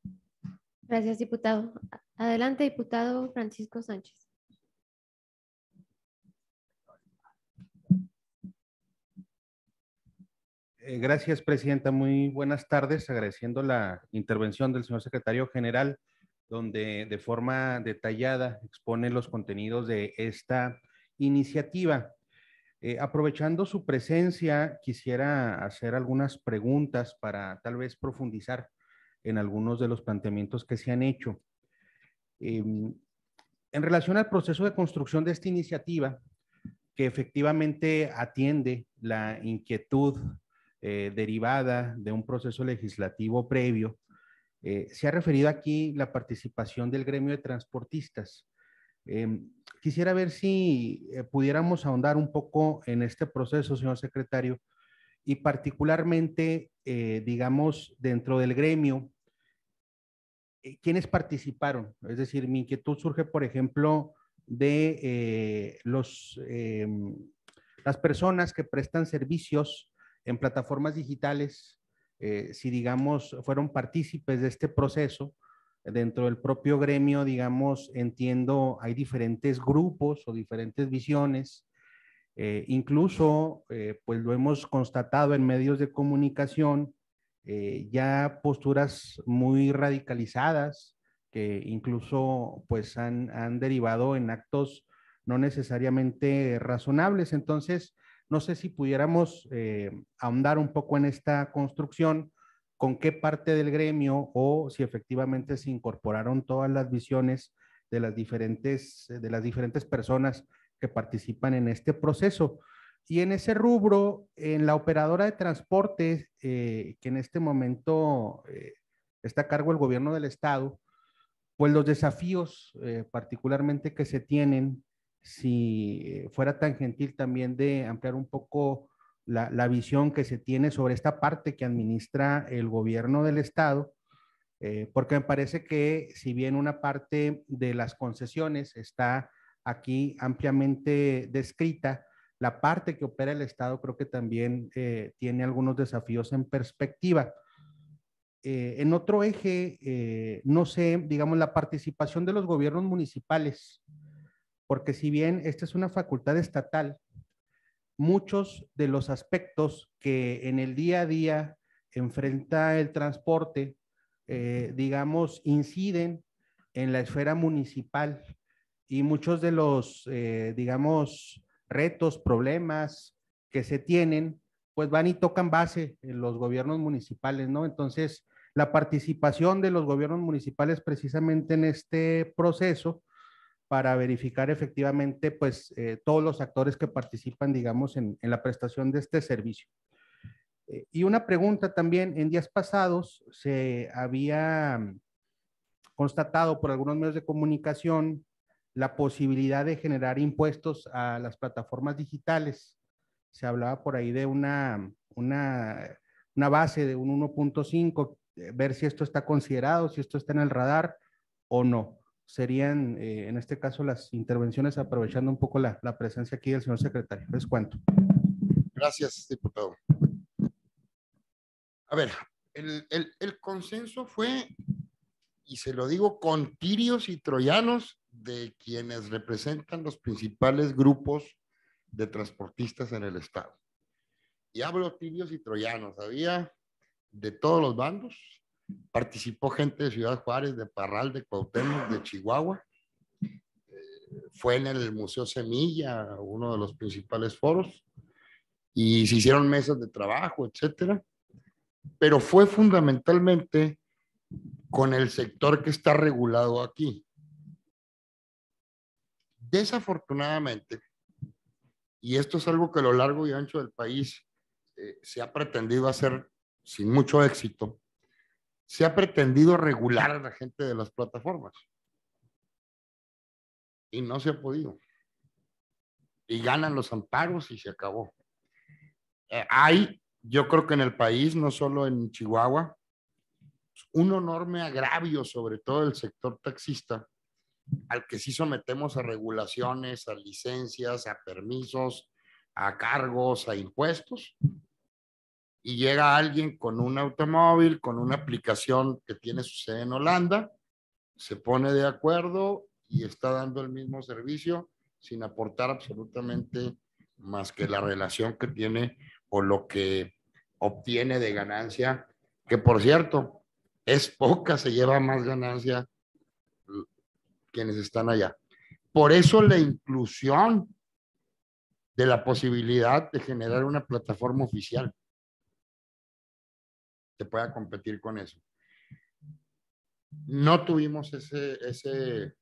Gracias, diputado. Adelante, diputado Francisco Sánchez. Gracias, presidenta. Muy buenas tardes. Agradeciendo la intervención del señor secretario general, donde de forma detallada expone los contenidos de esta iniciativa. Aprovechando su presencia, quisiera hacer algunas preguntas para tal vez profundizar en algunos de los planteamientos que se han hecho. En relación al proceso de construcción de esta iniciativa, que efectivamente atiende la inquietud derivada de un proceso legislativo previo, se ha referido aquí la participación del gremio de transportistas. Quisiera ver si pudiéramos ahondar un poco en este proceso, señor secretario, y particularmente, digamos, dentro del gremio, ¿quiénes participaron? Es decir, mi inquietud surge, por ejemplo, de los Las personas que prestan servicios en plataformas digitales, si digamos fueron partícipes de este proceso, dentro del propio gremio, digamos, entiendo, hay diferentes grupos o diferentes visiones. Incluso, pues lo hemos constatado en medios de comunicación, ya posturas muy radicalizadas que incluso pues han derivado en actos no necesariamente razonables. Entonces, no sé si pudiéramos ahondar un poco en esta construcción, con qué parte del gremio o si efectivamente se incorporaron todas las visiones de las diferentes personas que participan en este proceso. Y en ese rubro, en la operadora de transporte, que en este momento está a cargo el gobierno del estado, pues los desafíos particularmente que se tienen, si fuera tan gentil también de ampliar un poco la visión que se tiene sobre esta parte que administra el gobierno del estado, porque me parece que si bien una parte de las concesiones está aquí ampliamente descrita, la parte que opera el Estado creo que también tiene algunos desafíos en perspectiva. En otro eje, no sé, digamos, la participación de los gobiernos municipales, porque si bien esta es una facultad estatal, muchos de los aspectos que en el día a día enfrenta el transporte, digamos, inciden en la esfera municipal y muchos de los, digamos, retos, problemas que se tienen, pues van y tocan base en los gobiernos municipales, ¿no? Entonces, la participación de los gobiernos municipales precisamente en este proceso para verificar efectivamente, pues, todos los actores que participan, digamos, en la prestación de este servicio. Y una pregunta también, en días pasados se había constatado por algunos medios de comunicación la posibilidad de generar impuestos a las plataformas digitales. Se hablaba por ahí de una base de un 1.5, ver si esto está considerado, si esto está en el radar o no. Serían, en este caso, las intervenciones aprovechando un poco la presencia aquí del señor secretario. Les cuento. Gracias, diputado. A ver, el consenso fue, y se lo digo con tirios y troyanos, de quienes representan los principales grupos de transportistas en el estado. Y hablo tirios y troyanos, había de todos los bandos, participó gente de Ciudad Juárez, de Parral, de Cuauhtémoc, de Chihuahua, fue en el Museo Semilla, uno de los principales foros, y se hicieron mesas de trabajo, etcétera, pero fue fundamentalmente con el sector que está regulado aquí. Desafortunadamente, y esto es algo que a lo largo y ancho del país se ha pretendido hacer sin mucho éxito, se ha pretendido regular a la gente de las plataformas y no se ha podido. Y ganan los amparos y se acabó. Yo creo que en el país, no solo en Chihuahua, un enorme agravio, sobre todo el sector taxista, al que sí sometemos a regulaciones, a licencias, a permisos, a cargos, a impuestos, y llega alguien con un automóvil, con una aplicación que tiene su sede en Holanda, se pone de acuerdo y está dando el mismo servicio sin aportar absolutamente más que la relación que tiene o lo que obtiene de ganancia, que por cierto, es poca, se lleva más ganancia quienes están allá. Por eso la inclusión de la posibilidad de generar una plataforma oficial que pueda competir con eso. No tuvimos ese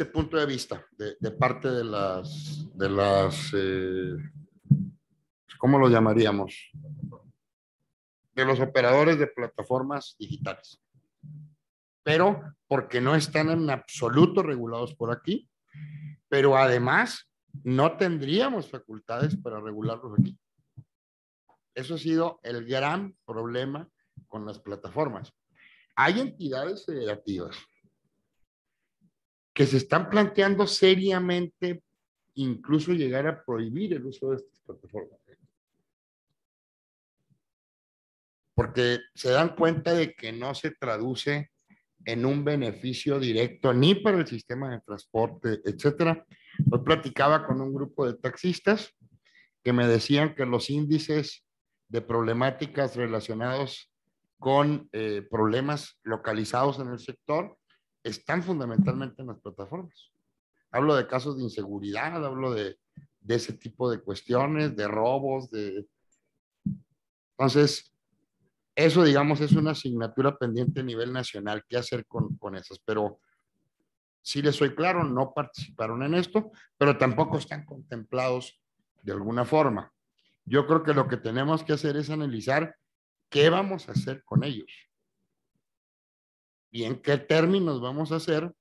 punto de vista de parte de las ¿cómo lo llamaríamos? De los operadores de plataformas digitales. Pero porque no están en absoluto regulados por aquí, pero además no tendríamos facultades para regularlos aquí. Eso ha sido el gran problema con las plataformas. Hay entidades federativas que se están planteando seriamente incluso llegar a prohibir el uso de estas plataformas. Porque se dan cuenta de que no se traduce en un beneficio directo ni para el sistema de transporte, etcétera. Hoy platicaba con un grupo de taxistas que me decían que los índices de problemáticas relacionados con problemas localizados en el sector están fundamentalmente en las plataformas. Hablo de casos de inseguridad, hablo de ese tipo de cuestiones, de robos, Entonces, eso, digamos, es una asignatura pendiente a nivel nacional. ¿Qué hacer con esas? Pero sí les soy claro, no participaron en esto, pero tampoco están contemplados de alguna forma. Yo creo que lo que tenemos que hacer es analizar qué vamos a hacer con ellos y en qué términos vamos a hacer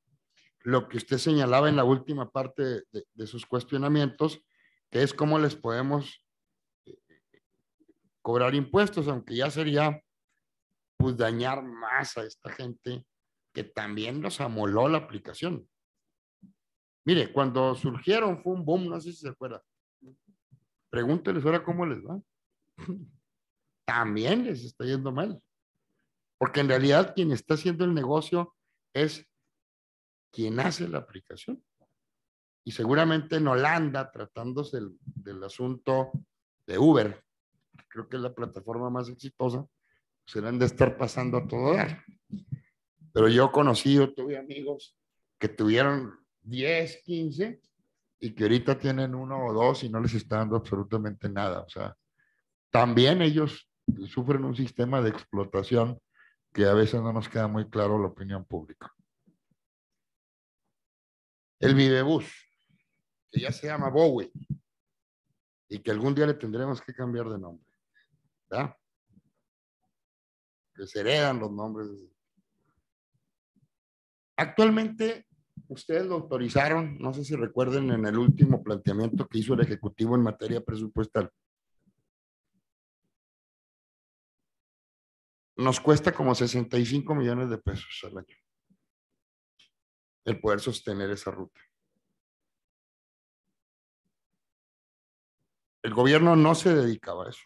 lo que usted señalaba en la última parte de sus cuestionamientos, que es cómo les podemos cobrar impuestos, aunque ya sería pues dañar más a esta gente que también nos amoló la aplicación. Mire, cuando surgieron fue un boom, no sé si se acuerda. Pregúnteles ahora cómo les va. También les está yendo mal. Porque en realidad quien está haciendo el negocio es quien hace la aplicación. Y seguramente en Holanda, tratándose del asunto de Uber, creo que es la plataforma más exitosa, serán de estar pasando a todo dar. Pero yo tuve amigos que tuvieron 10, 15 y que ahorita tienen 1 o 2 y no les está dando absolutamente nada. O sea, también ellos sufren un sistema de explotación que a veces no nos queda muy claro la opinión pública. El Vivebus, que ya se llama Bowie y que algún día le tendremos que cambiar de nombre, ¿verdad? Que se heredan los nombres. Actualmente, ustedes lo autorizaron, no sé si recuerden en el último planteamiento que hizo el Ejecutivo en materia presupuestal. Nos cuesta como 65 millones de pesos al año el poder sostener esa ruta. El gobierno no se dedicaba a eso.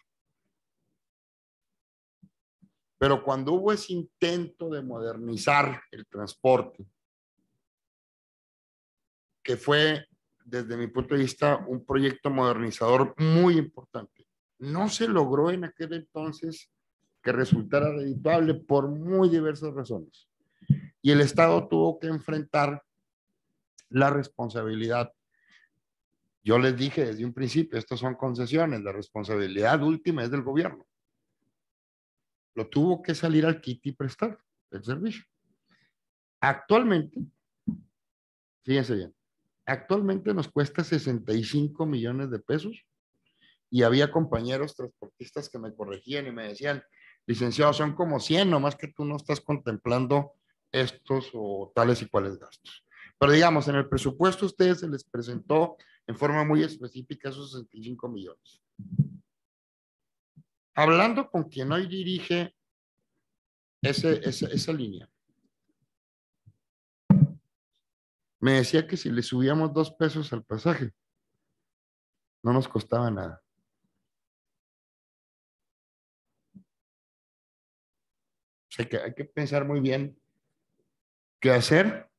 Pero cuando hubo ese intento de modernizar el transporte, que fue, desde mi punto de vista, un proyecto modernizador muy importante, no se logró en aquel entonces que resultara redituable por muy diversas razones. Y el Estado tuvo que enfrentar la responsabilidad. Yo les dije desde un principio, estas son concesiones, la responsabilidad última es del gobierno. Lo tuvo que salir al quite y prestar el servicio. Actualmente, fíjense bien, actualmente nos cuesta 65 millones de pesos y había compañeros transportistas que me corregían y me decían, licenciado, son como 100, nomás que tú no estás contemplando estos o tales y cuales gastos. Pero digamos, en el presupuesto a ustedes se les presentó en forma muy específica esos 65 millones. Hablando con quien hoy dirige esa línea, me decía que si le subíamos 2 pesos al pasaje, no nos costaba nada. O sea que hay que pensar muy bien qué hacer,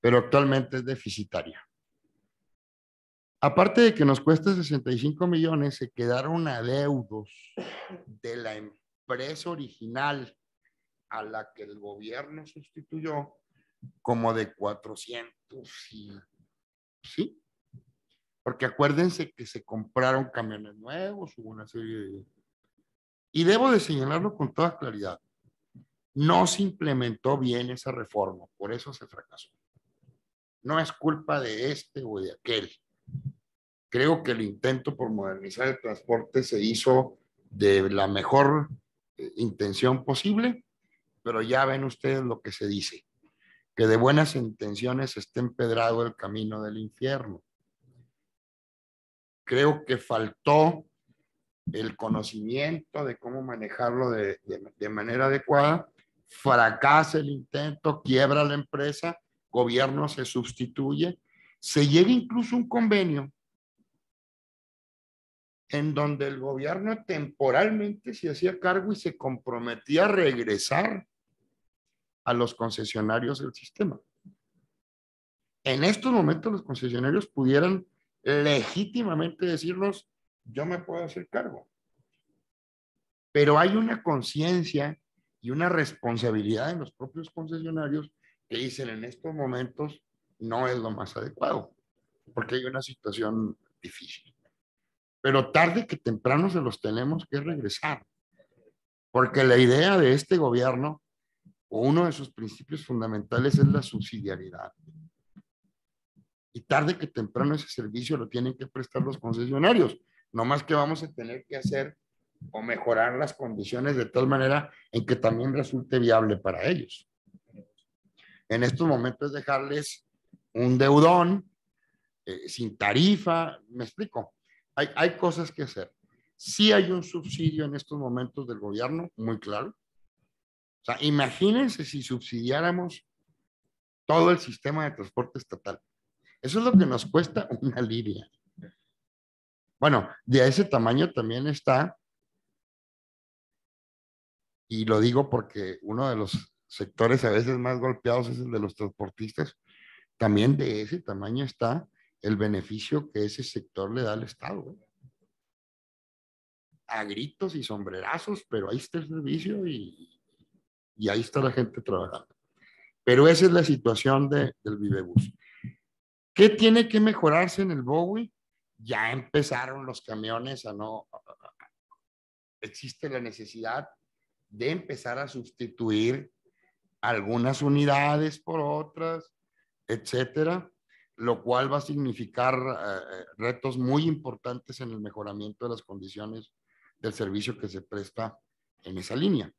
pero actualmente es deficitaria. Aparte de que nos cuesta 65 millones, se quedaron adeudos de la empresa original a la que el gobierno sustituyó como de 400 y sí, porque acuérdense que se compraron camiones nuevos, hubo una serie de... Y debo de señalarlo con toda claridad, no se implementó bien esa reforma, por eso se fracasó. No es culpa de este o de aquel. Creo que el intento por modernizar el transporte se hizo de la mejor intención posible, pero ya ven ustedes lo que se dice, que de buenas intenciones está empedrado el camino del infierno. Creo que faltó el conocimiento de cómo manejarlo de manera adecuada, fracasa el intento, quiebra la empresa, gobierno se sustituye, se llega incluso a un convenio en donde el gobierno temporalmente se hacía cargo y se comprometía a regresar a los concesionarios del sistema. En estos momentos los concesionarios pudieran legítimamente decirnos, yo me puedo hacer cargo. Pero hay una conciencia y una responsabilidad en los propios concesionarios que dicen en estos momentos no es lo más adecuado, porque hay una situación difícil. Pero tarde que temprano se los tenemos que regresar, porque la idea de este gobierno, o uno de sus principios fundamentales, es la subsidiariedad. Y tarde que temprano ese servicio lo tienen que prestar los concesionarios, no más que vamos a tener que hacer o mejorar las condiciones de tal manera en que también resulte viable para ellos. En estos momentos dejarles un deudón sin tarifa, me explico. Hay cosas que hacer. Sí hay un subsidio en estos momentos del gobierno, muy claro. O sea, imagínense si subsidiáramos todo el sistema de transporte estatal. Eso es lo que nos cuesta una línea. Bueno, de ese tamaño también está, y lo digo porque uno de los sectores a veces más golpeados es el de los transportistas, también de ese tamaño está el beneficio que ese sector le da al Estado. A gritos y sombrerazos, pero ahí está el servicio y ahí está la gente trabajando. Pero esa es la situación del Vivebus. ¿Qué tiene que mejorarse en el Bowie? Ya empezaron los camiones a no... Existe la necesidad de empezar a sustituir algunas unidades por otras, etcétera, lo cual va a significar retos muy importantes en el mejoramiento de las condiciones del servicio que se presta en esa línea.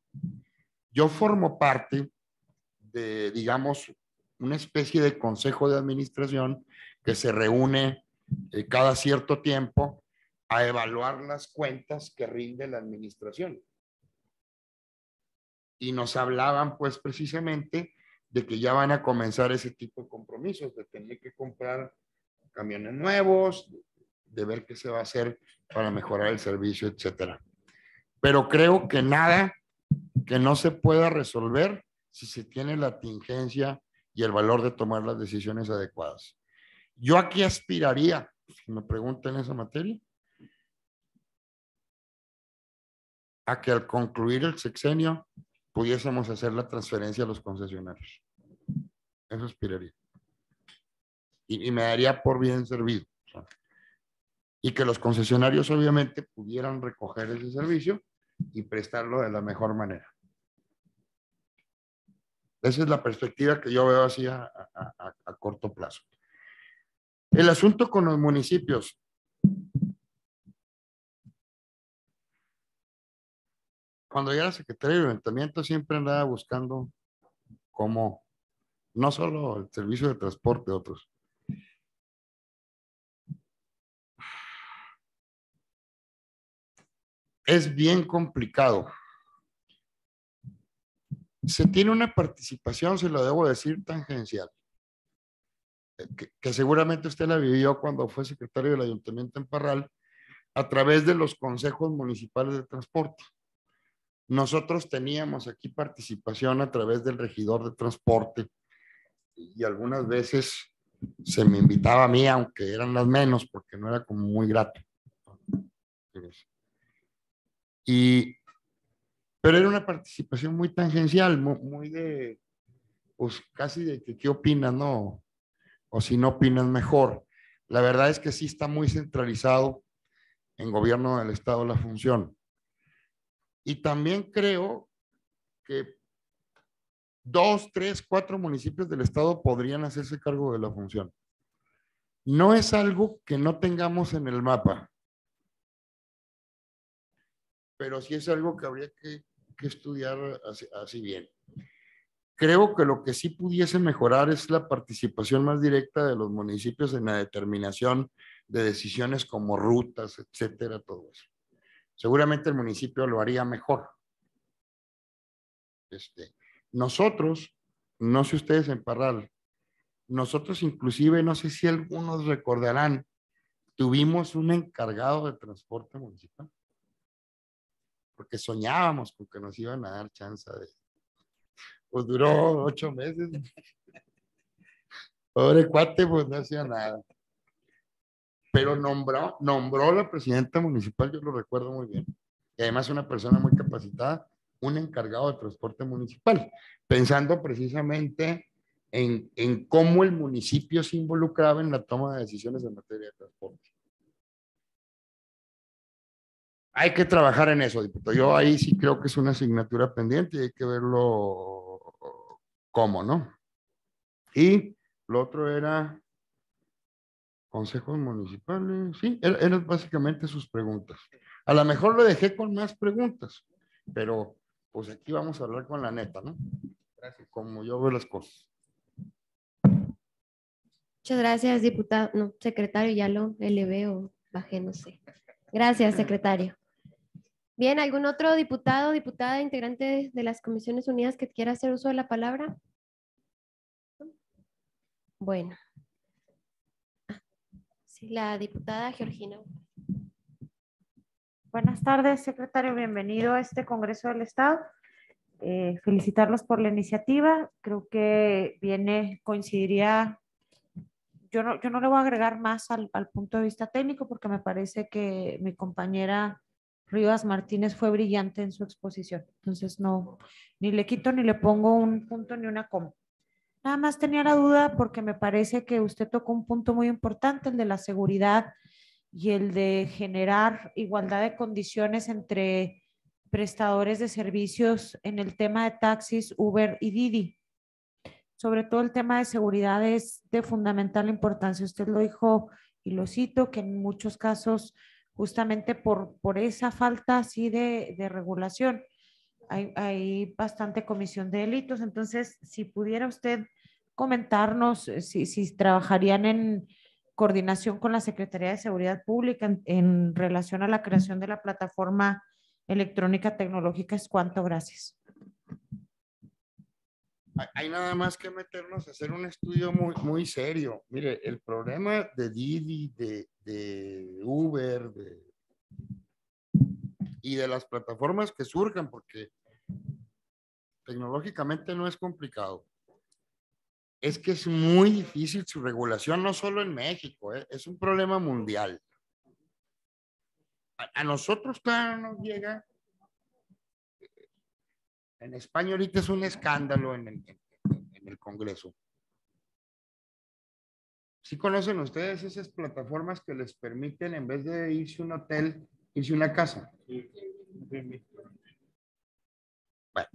Yo formo parte de, digamos, una especie de consejo de administración que se reúne cada cierto tiempo a evaluar las cuentas que rinde la administración. Y nos hablaban pues precisamente de que ya van a comenzar ese tipo de compromisos, de tener que comprar camiones nuevos, de ver qué se va a hacer para mejorar el servicio, etcétera. Pero creo que nada que no se pueda resolver si se tiene la tingencia y el valor de tomar las decisiones adecuadas. Yo aquí aspiraría, si me preguntan esa materia, a que al concluir el sexenio pudiésemos hacer la transferencia a los concesionarios. Eso aspiraría. Y me daría por bien servido. O sea, y que los concesionarios obviamente pudieran recoger ese servicio y prestarlo de la mejor manera. Esa es la perspectiva que yo veo así a corto plazo. El asunto con los municipios. Cuando yo era secretario de Ayuntamiento siempre andaba buscando cómo, no solo el servicio de transporte, otros. Es bien complicado. Se tiene una participación, se lo debo decir, tangencial, que seguramente usted la vivió cuando fue secretario del Ayuntamiento en Parral, a través de los consejos municipales de transporte. Nosotros teníamos aquí participación a través del regidor de transporte y algunas veces se me invitaba a mí, aunque eran las menos, porque no era como muy grato. Pero era una participación muy tangencial, muy de, pues casi de que qué opinas, ¿no? O si no opinas mejor. La verdad es que sí está muy centralizado en gobierno del Estado la función. Y también creo que 2, 3, 4 municipios del Estado podrían hacerse cargo de la función. No es algo que no tengamos en el mapa, pero sí es algo que habría que estudiar así bien. Creo que lo que sí pudiese mejorar es la participación más directa de los municipios en la determinación de decisiones como rutas, etcétera, todo eso. Seguramente el municipio lo haría mejor. Nosotros, no sé ustedes en Parral, nosotros inclusive, no sé si algunos recordarán tuvimos un encargado de transporte municipal, porque soñábamos con que nos iban a dar chance de... Pues duró 8 meses. Pobre cuate, pues no hacía nada. Pero nombró la presidenta municipal, yo lo recuerdo muy bien. Y además una persona muy capacitada, un encargado de transporte municipal, pensando precisamente en cómo el municipio se involucraba en la toma de decisiones en materia de transporte. Hay que trabajar en eso, diputado. Yo ahí sí creo que es una asignatura pendiente y hay que verlo cómo, ¿no? Y lo otro era consejos municipales. Sí, eran básicamente sus preguntas. A lo mejor lo dejé con más preguntas, pero pues aquí vamos a hablar con la neta, ¿no? Gracias. Como yo veo las cosas. Muchas gracias, diputado. No, secretario, ya lo elevé o bajé, no sé. Gracias, secretario. Bien, ¿algún otro diputado, diputada, integrante de las Comisiones Unidas que quiera hacer uso de la palabra? Bueno. Sí, la diputada Georgina. Buenas tardes, secretario. Bienvenido a este Congreso del Estado. Felicitarlos por la iniciativa. Creo que coincidiría. Yo no le voy a agregar más al punto de vista técnico porque me parece que mi compañera Rivas Martínez fue brillante en su exposición. Entonces, no, ni le quito ni le pongo un punto ni una coma. Nada más tenía la duda porque me parece que usted tocó un punto muy importante, el de la seguridad y el de generar igualdad de condiciones entre prestadores de servicios en el tema de taxis, Uber y Didi. Sobre todo el tema de seguridad es de fundamental importancia. Usted lo dijo y lo cito, que en muchos casos, justamente por esa falta así de regulación, hay bastante comisión de delitos. Entonces, si pudiera usted comentarnos si trabajarían en coordinación con la Secretaría de Seguridad Pública en relación a la creación de la plataforma electrónica tecnológica. Es cuanto. Gracias. Hay nada más que meternos a hacer un estudio muy, muy serio. Mire, el problema de Didi, de Uber, y de las plataformas que surjan, porque tecnológicamente no es complicado, es que es muy difícil su regulación, no solo en México, es un problema mundial. A nosotros, claro, nos llega. En España ahorita es un escándalo en el Congreso. ¿Sí conocen ustedes esas plataformas que les permiten, en vez de irse a un hotel, irse a una casa? Bueno,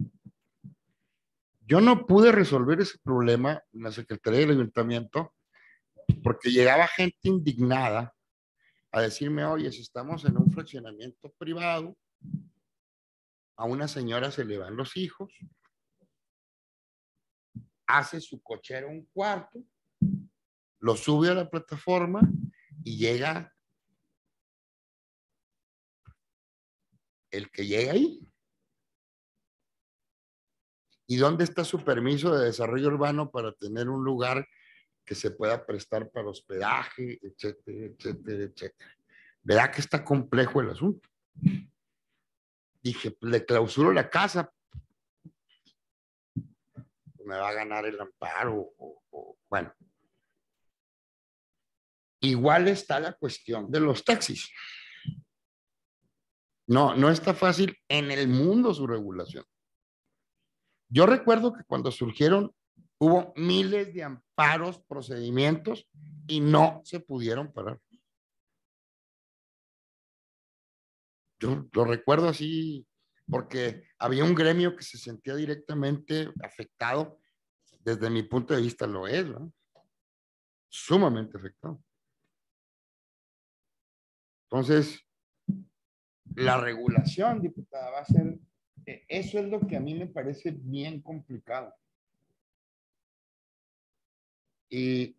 yo no pude resolver ese problema en la Secretaría del Ayuntamiento porque llegaba gente indignada a decirme, oye, si estamos en un fraccionamiento privado, a una señora se le van los hijos, hace su cochero un cuarto, lo sube a la plataforma y llega el que llega ahí. ¿Y dónde está su permiso de desarrollo urbano para tener un lugar que se pueda prestar para hospedaje, etcétera, etcétera, etcétera? ¿Verdad que está complejo el asunto? Dije, pues le clausuro la casa, me va a ganar el amparo, bueno. Igual está la cuestión de los taxis. No está fácil en el mundo su regulación. Yo recuerdo que cuando surgieron hubo miles de amparos, procedimientos y no se pudieron parar. Yo lo recuerdo así porque había un gremio que se sentía directamente afectado. Desde mi punto de vista lo es, ¿no? Sumamente afectado. Entonces, la regulación, diputada, va a ser, eso es lo que a mí me parece bien complicado. Y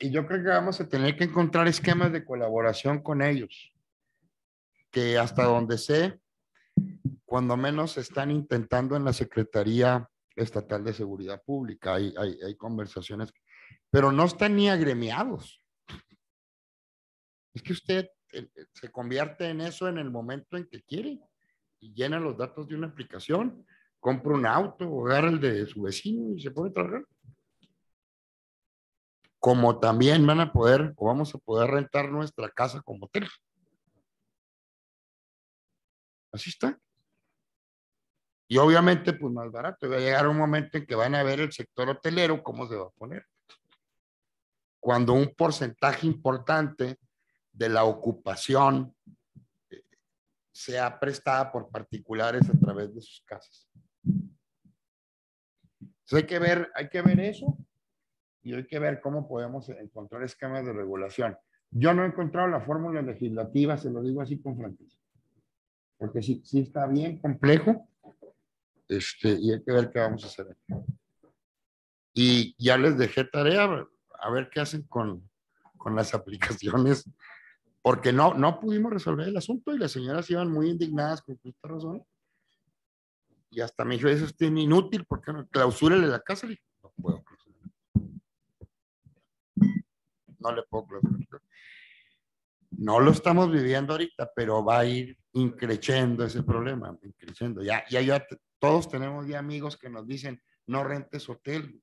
yo creo que vamos a tener que encontrar esquemas de colaboración con ellos, que hasta donde sé, cuando menos están intentando en la Secretaría Estatal de Seguridad Pública. Hay conversaciones pero no están ni agremiados. Es que usted se convierte en eso en el momento en que quiere y llena los datos de una aplicación, compra un auto o agarra el de su vecino y se pone a trabajar. Como también van a poder o vamos a poder rentar nuestra casa como hotel. Así está. Y obviamente, pues más barato. Va a llegar un momento en que van a ver el sector hotelero cómo se va a poner. Cuando un porcentaje importante de la ocupación sea prestada por particulares a través de sus casas. Entonces hay que ver eso y hay que ver cómo podemos encontrar esquemas de regulación. Yo no he encontrado la fórmula legislativa, se lo digo así con franqueza, porque sí está bien complejo, y hay que ver qué vamos a hacer. Y ya les dejé tarea a ver qué hacen con las aplicaciones, porque no pudimos resolver el asunto y las señoras iban muy indignadas con justa razón. Y hasta me dijo, eso es inútil, ¿por qué no? Clausúrele la casa. Le dije, no puedo clausurar. No le puedo clausurar. No lo estamos viviendo ahorita, pero va a ir increciendo ese problema, increciendo. Ya todos tenemos ya amigos que nos dicen, no rentes hotel,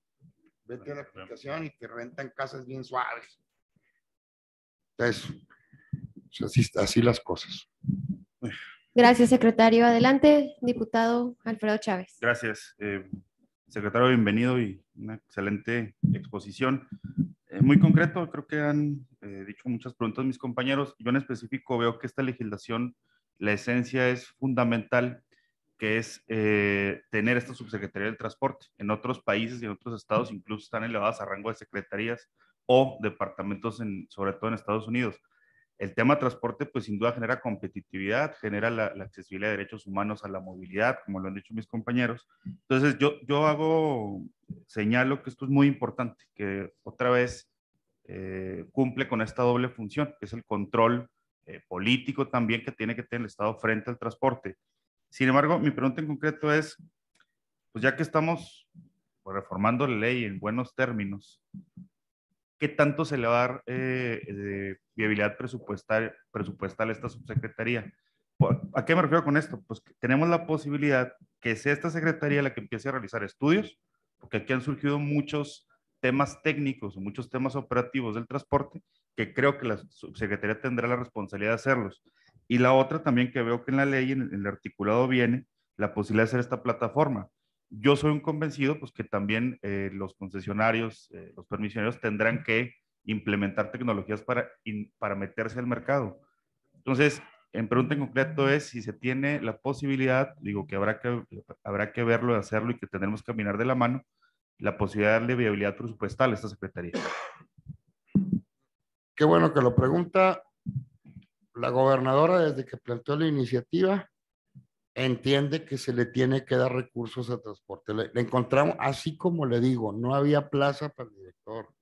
vete a la aplicación y te rentan casas bien suaves. Entonces, así las cosas. Gracias, secretario. Adelante, diputado Alfredo Chávez. Gracias, secretario, bienvenido y una excelente exposición. Muy concreto, creo que han dicho muchas preguntas mis compañeros. Yo en específico veo que esta legislación, la esencia es fundamental, que es tener esta subsecretaría del transporte. En otros países y en otros estados incluso están elevadas a rango de secretarías o departamentos, sobre todo en Estados Unidos. El tema de transporte, pues sin duda genera competitividad, genera la accesibilidad de derechos humanos a la movilidad, como lo han dicho mis compañeros. Entonces, yo señalo que esto es muy importante, que otra vez cumple con esta doble función, que es el control político también que tiene que tener el Estado frente al transporte. Sin embargo, mi pregunta en concreto es, pues ya que estamos reformando la ley en buenos términos, ¿qué tanto se le va a dar de viabilidad presupuestal a esta subsecretaría? ¿A qué me refiero con esto? Pues que tenemos la posibilidad que sea esta secretaría la que empiece a realizar estudios, porque aquí han surgido muchos temas técnicos o muchos temas operativos del transporte, que creo que la subsecretaría tendrá la responsabilidad de hacerlos. Y la otra también que veo que en la ley, en el articulado viene la posibilidad de hacer esta plataforma. Yo soy un convencido, pues que también los concesionarios, los permisionarios tendrán que implementar tecnologías para meterse al mercado. Entonces, en pregunta en concreto es si se tiene la posibilidad, digo que habrá que verlo, hacerlo y que tendremos que caminar de la mano, la posibilidad de darle viabilidad presupuestal a esta secretaría. Qué bueno que lo pregunta. La gobernadora, desde que planteó la iniciativa, entiende que se le tiene que dar recursos a transporte. Le encontramos, así como le digo, no había plaza para el director.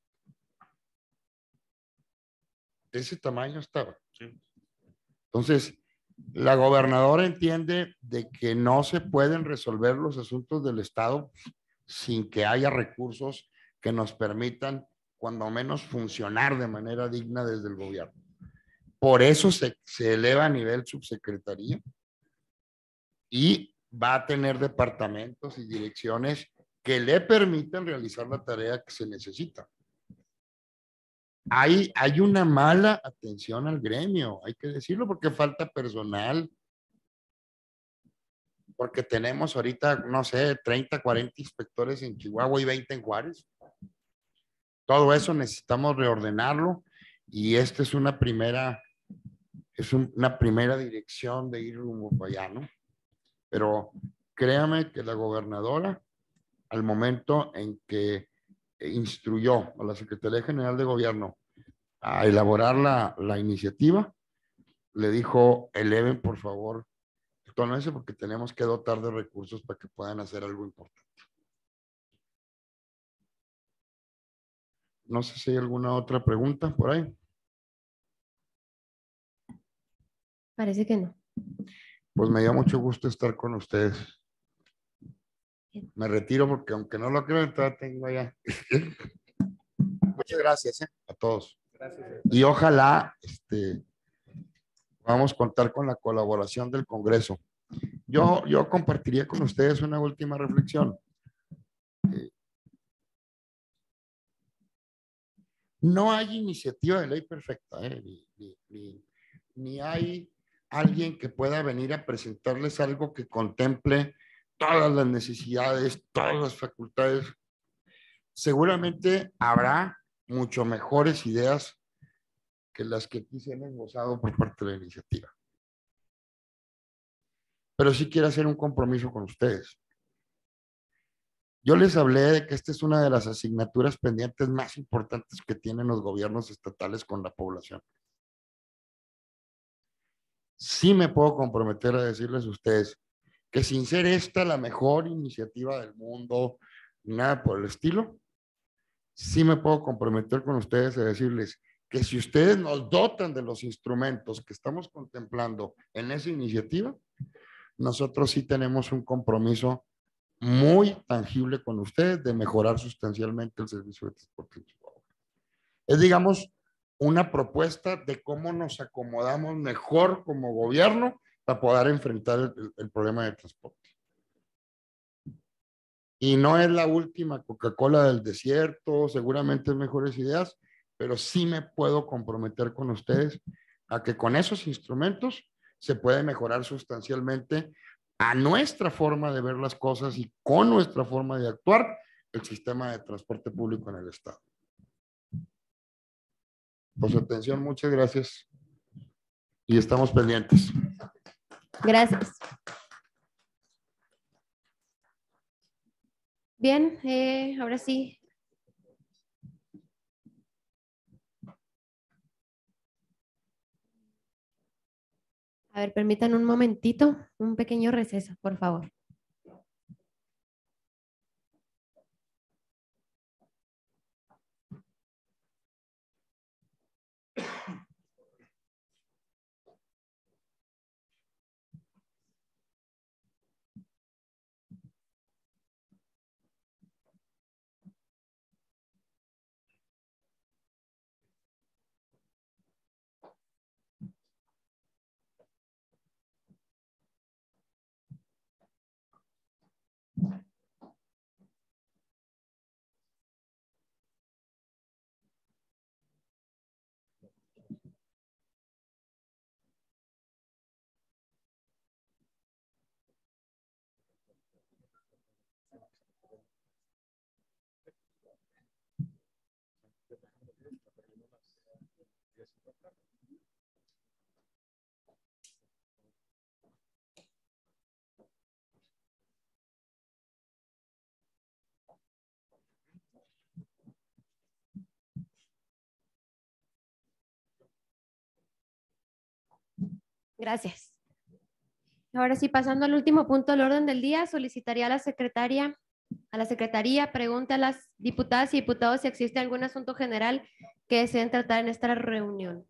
De ese tamaño estaba. Sí. Entonces, la gobernadora entiende de que no se pueden resolver los asuntos del Estado sin que haya recursos que nos permitan, cuando menos, funcionar de manera digna desde el gobierno. Por eso se eleva a nivel subsecretaría y va a tener departamentos y direcciones que le permitan realizar la tarea que se necesita. Hay una mala atención al gremio, hay que decirlo, porque falta personal, porque tenemos ahorita, no sé, 30, 40 inspectores en Chihuahua y 20 en Juárez. Todo eso necesitamos reordenarlo y esta es una primera dirección de ir rumbo para allá, ¿no? Pero créame que la gobernadora, al momento en que instruyó a la Secretaría General de Gobierno a elaborar la iniciativa, le dijo, eleven por favor el tono ese porque tenemos que dotar de recursos para que puedan hacer algo importante. No sé si hay alguna otra pregunta por ahí. Parece que no. Pues me dio mucho gusto estar con ustedes. Me retiro porque aunque no lo crean, todavía tengo allá. muchas gracias a todos. Gracias. Y ojalá vamos a contar con la colaboración del Congreso. Yo compartiría con ustedes una última reflexión. No hay iniciativa de ley perfecta, ni hay alguien que pueda venir a presentarles algo que contemple todas las necesidades, todas las facultades. Seguramente habrá mucho mejores ideas que las que aquí se han esbozado por parte de la iniciativa. Pero sí quiero hacer un compromiso con ustedes. Yo les hablé de que esta es una de las asignaturas pendientes más importantes que tienen los gobiernos estatales con la población. Sí me puedo comprometer a decirles a ustedes que sin ser esta la mejor iniciativa del mundo, nada por el estilo, sí me puedo comprometer con ustedes a decirles que si ustedes nos dotan de los instrumentos que estamos contemplando en esa iniciativa, nosotros sí tenemos un compromiso muy tangible con ustedes de mejorar sustancialmente el servicio de transporte. Es, digamos, una propuesta de cómo nos acomodamos mejor como gobierno para poder enfrentar el problema de transporte. Y no es la última Coca-Cola del desierto, seguramente es mejores ideas, pero sí me puedo comprometer con ustedes a que con esos instrumentos se puede mejorar sustancialmente a nuestra forma de ver las cosas y con nuestra forma de actuar el sistema de transporte público en el estado. Por su atención, muchas gracias y estamos pendientes. Gracias. Bien, ahora sí. A ver, permítanme un momentito, un pequeño receso, por favor. Gracias. Ahora sí, pasando al último punto del orden del día, solicitaría a la Secretaría pregunte a las diputadas y diputados si existe algún asunto general que deseen tratar en esta reunión.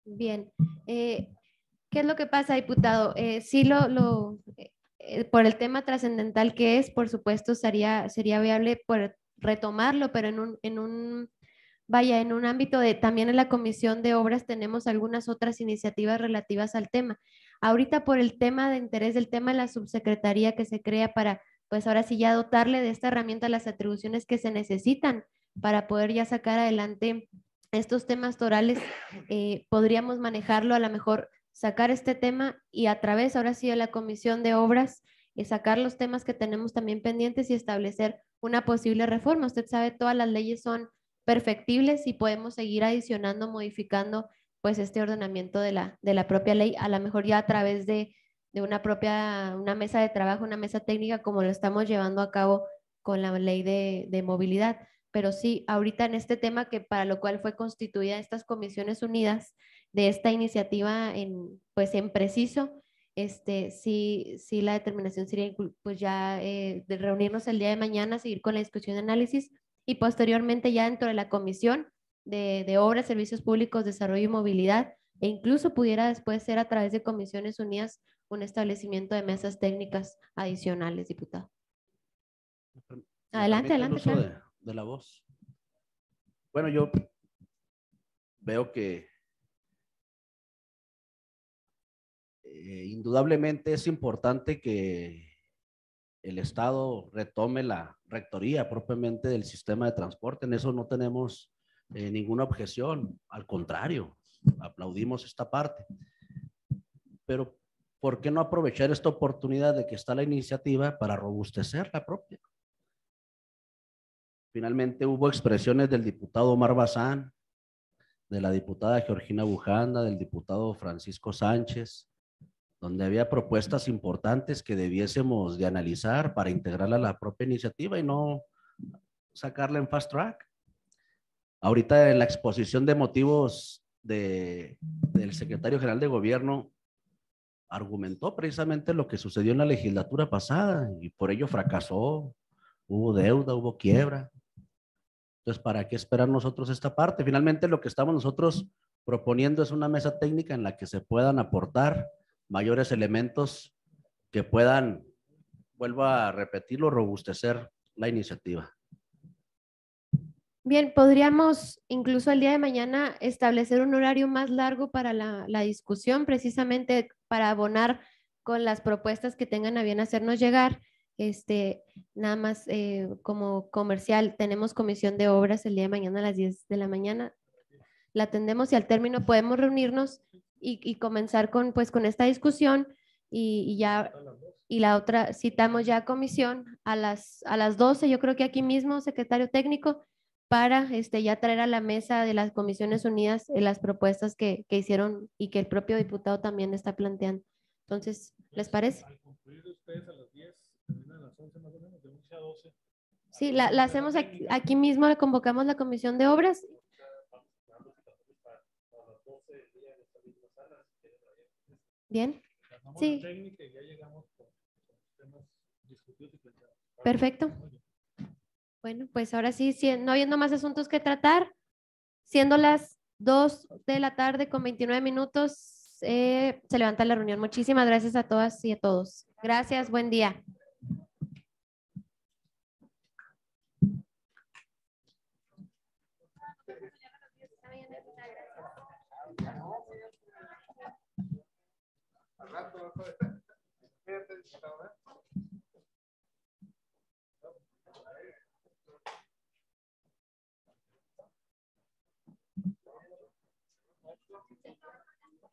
Bien. ¿Qué es lo que pasa, diputado? Sí, por el tema trascendental que es, por supuesto, sería viable retomarlo, pero en un ámbito de, también en la Comisión de Obras tenemos algunas otras iniciativas relativas al tema. Ahorita por el tema de interés del tema de la subsecretaría que se crea para, pues ahora sí ya dotarle de esta herramienta las atribuciones que se necesitan para poder ya sacar adelante estos temas torales, podríamos manejarlo, a lo mejor sacar este tema y a través ahora sí de la Comisión de Obras sacar los temas que tenemos también pendientes y establecer una posible reforma. Usted sabe, todas las leyes son perfectibles y podemos seguir adicionando, modificando pues este ordenamiento de la propia ley, a lo mejor ya a través de una mesa de trabajo, una mesa técnica como lo estamos llevando a cabo con la ley de movilidad. Pero sí, ahorita en este tema que para lo cual fue constituida estas comisiones unidas de esta iniciativa en preciso, sí la determinación sería pues ya de reunirnos el día de mañana, seguir con la discusión y análisis y posteriormente ya dentro de la comisión de obras, servicios públicos, desarrollo y movilidad, e incluso pudiera después ser a través de comisiones unidas un establecimiento de mesas técnicas adicionales, diputado. Adelante, ¿Me permite el adelante. uso Claro. de la voz? Bueno, yo veo que indudablemente es importante que el Estado retome la rectoría propiamente del sistema de transporte. En eso no tenemos ninguna objeción. Al contrario, aplaudimos esta parte. Pero, ¿por qué no aprovechar esta oportunidad de que está la iniciativa para robustecer la propia? Finalmente hubo expresiones del diputado Omar Bazán, de la diputada Georgina Bujanda, del diputado Francisco Sánchez, donde había propuestas importantes que debiésemos de analizar para integrarla a la propia iniciativa y no sacarla en fast track. Ahorita en la exposición de motivos del secretario general de gobierno argumentó precisamente lo que sucedió en la legislatura pasada y por ello fracasó, hubo deuda, hubo quiebra. Entonces, ¿para qué esperar nosotros esta parte? Finalmente lo que estamos nosotros proponiendo es una mesa técnica en la que se puedan aportar mayores elementos que puedan, vuelvo a repetirlo, robustecer la iniciativa. Bien, podríamos incluso el día de mañana establecer un horario más largo para la discusión, precisamente para abonar con las propuestas que tengan a bien hacernos llegar. Nada más como comercial, tenemos comisión de obras el día de mañana a las 10 de la mañana. La atendemos y al término podemos reunirnos y comenzar con esta discusión y la otra citamos ya comisión a las 12, yo creo que aquí mismo, secretario técnico, para ya traer a la mesa de las Comisiones Unidas las propuestas que hicieron y que el propio diputado también está planteando. Entonces, ¿les parece? Al concluir ustedes a las 10, terminan a las 11 más o menos, de 11 a 12. Sí, la hacemos aquí mismo, le convocamos la Comisión de Obras. Bien. Sí. Perfecto. Bueno, pues ahora sí, no habiendo más asuntos que tratar, siendo las 2 de la tarde con 29 minutos, se levanta la reunión. Muchísimas gracias a todas y a todos. Gracias, buen día.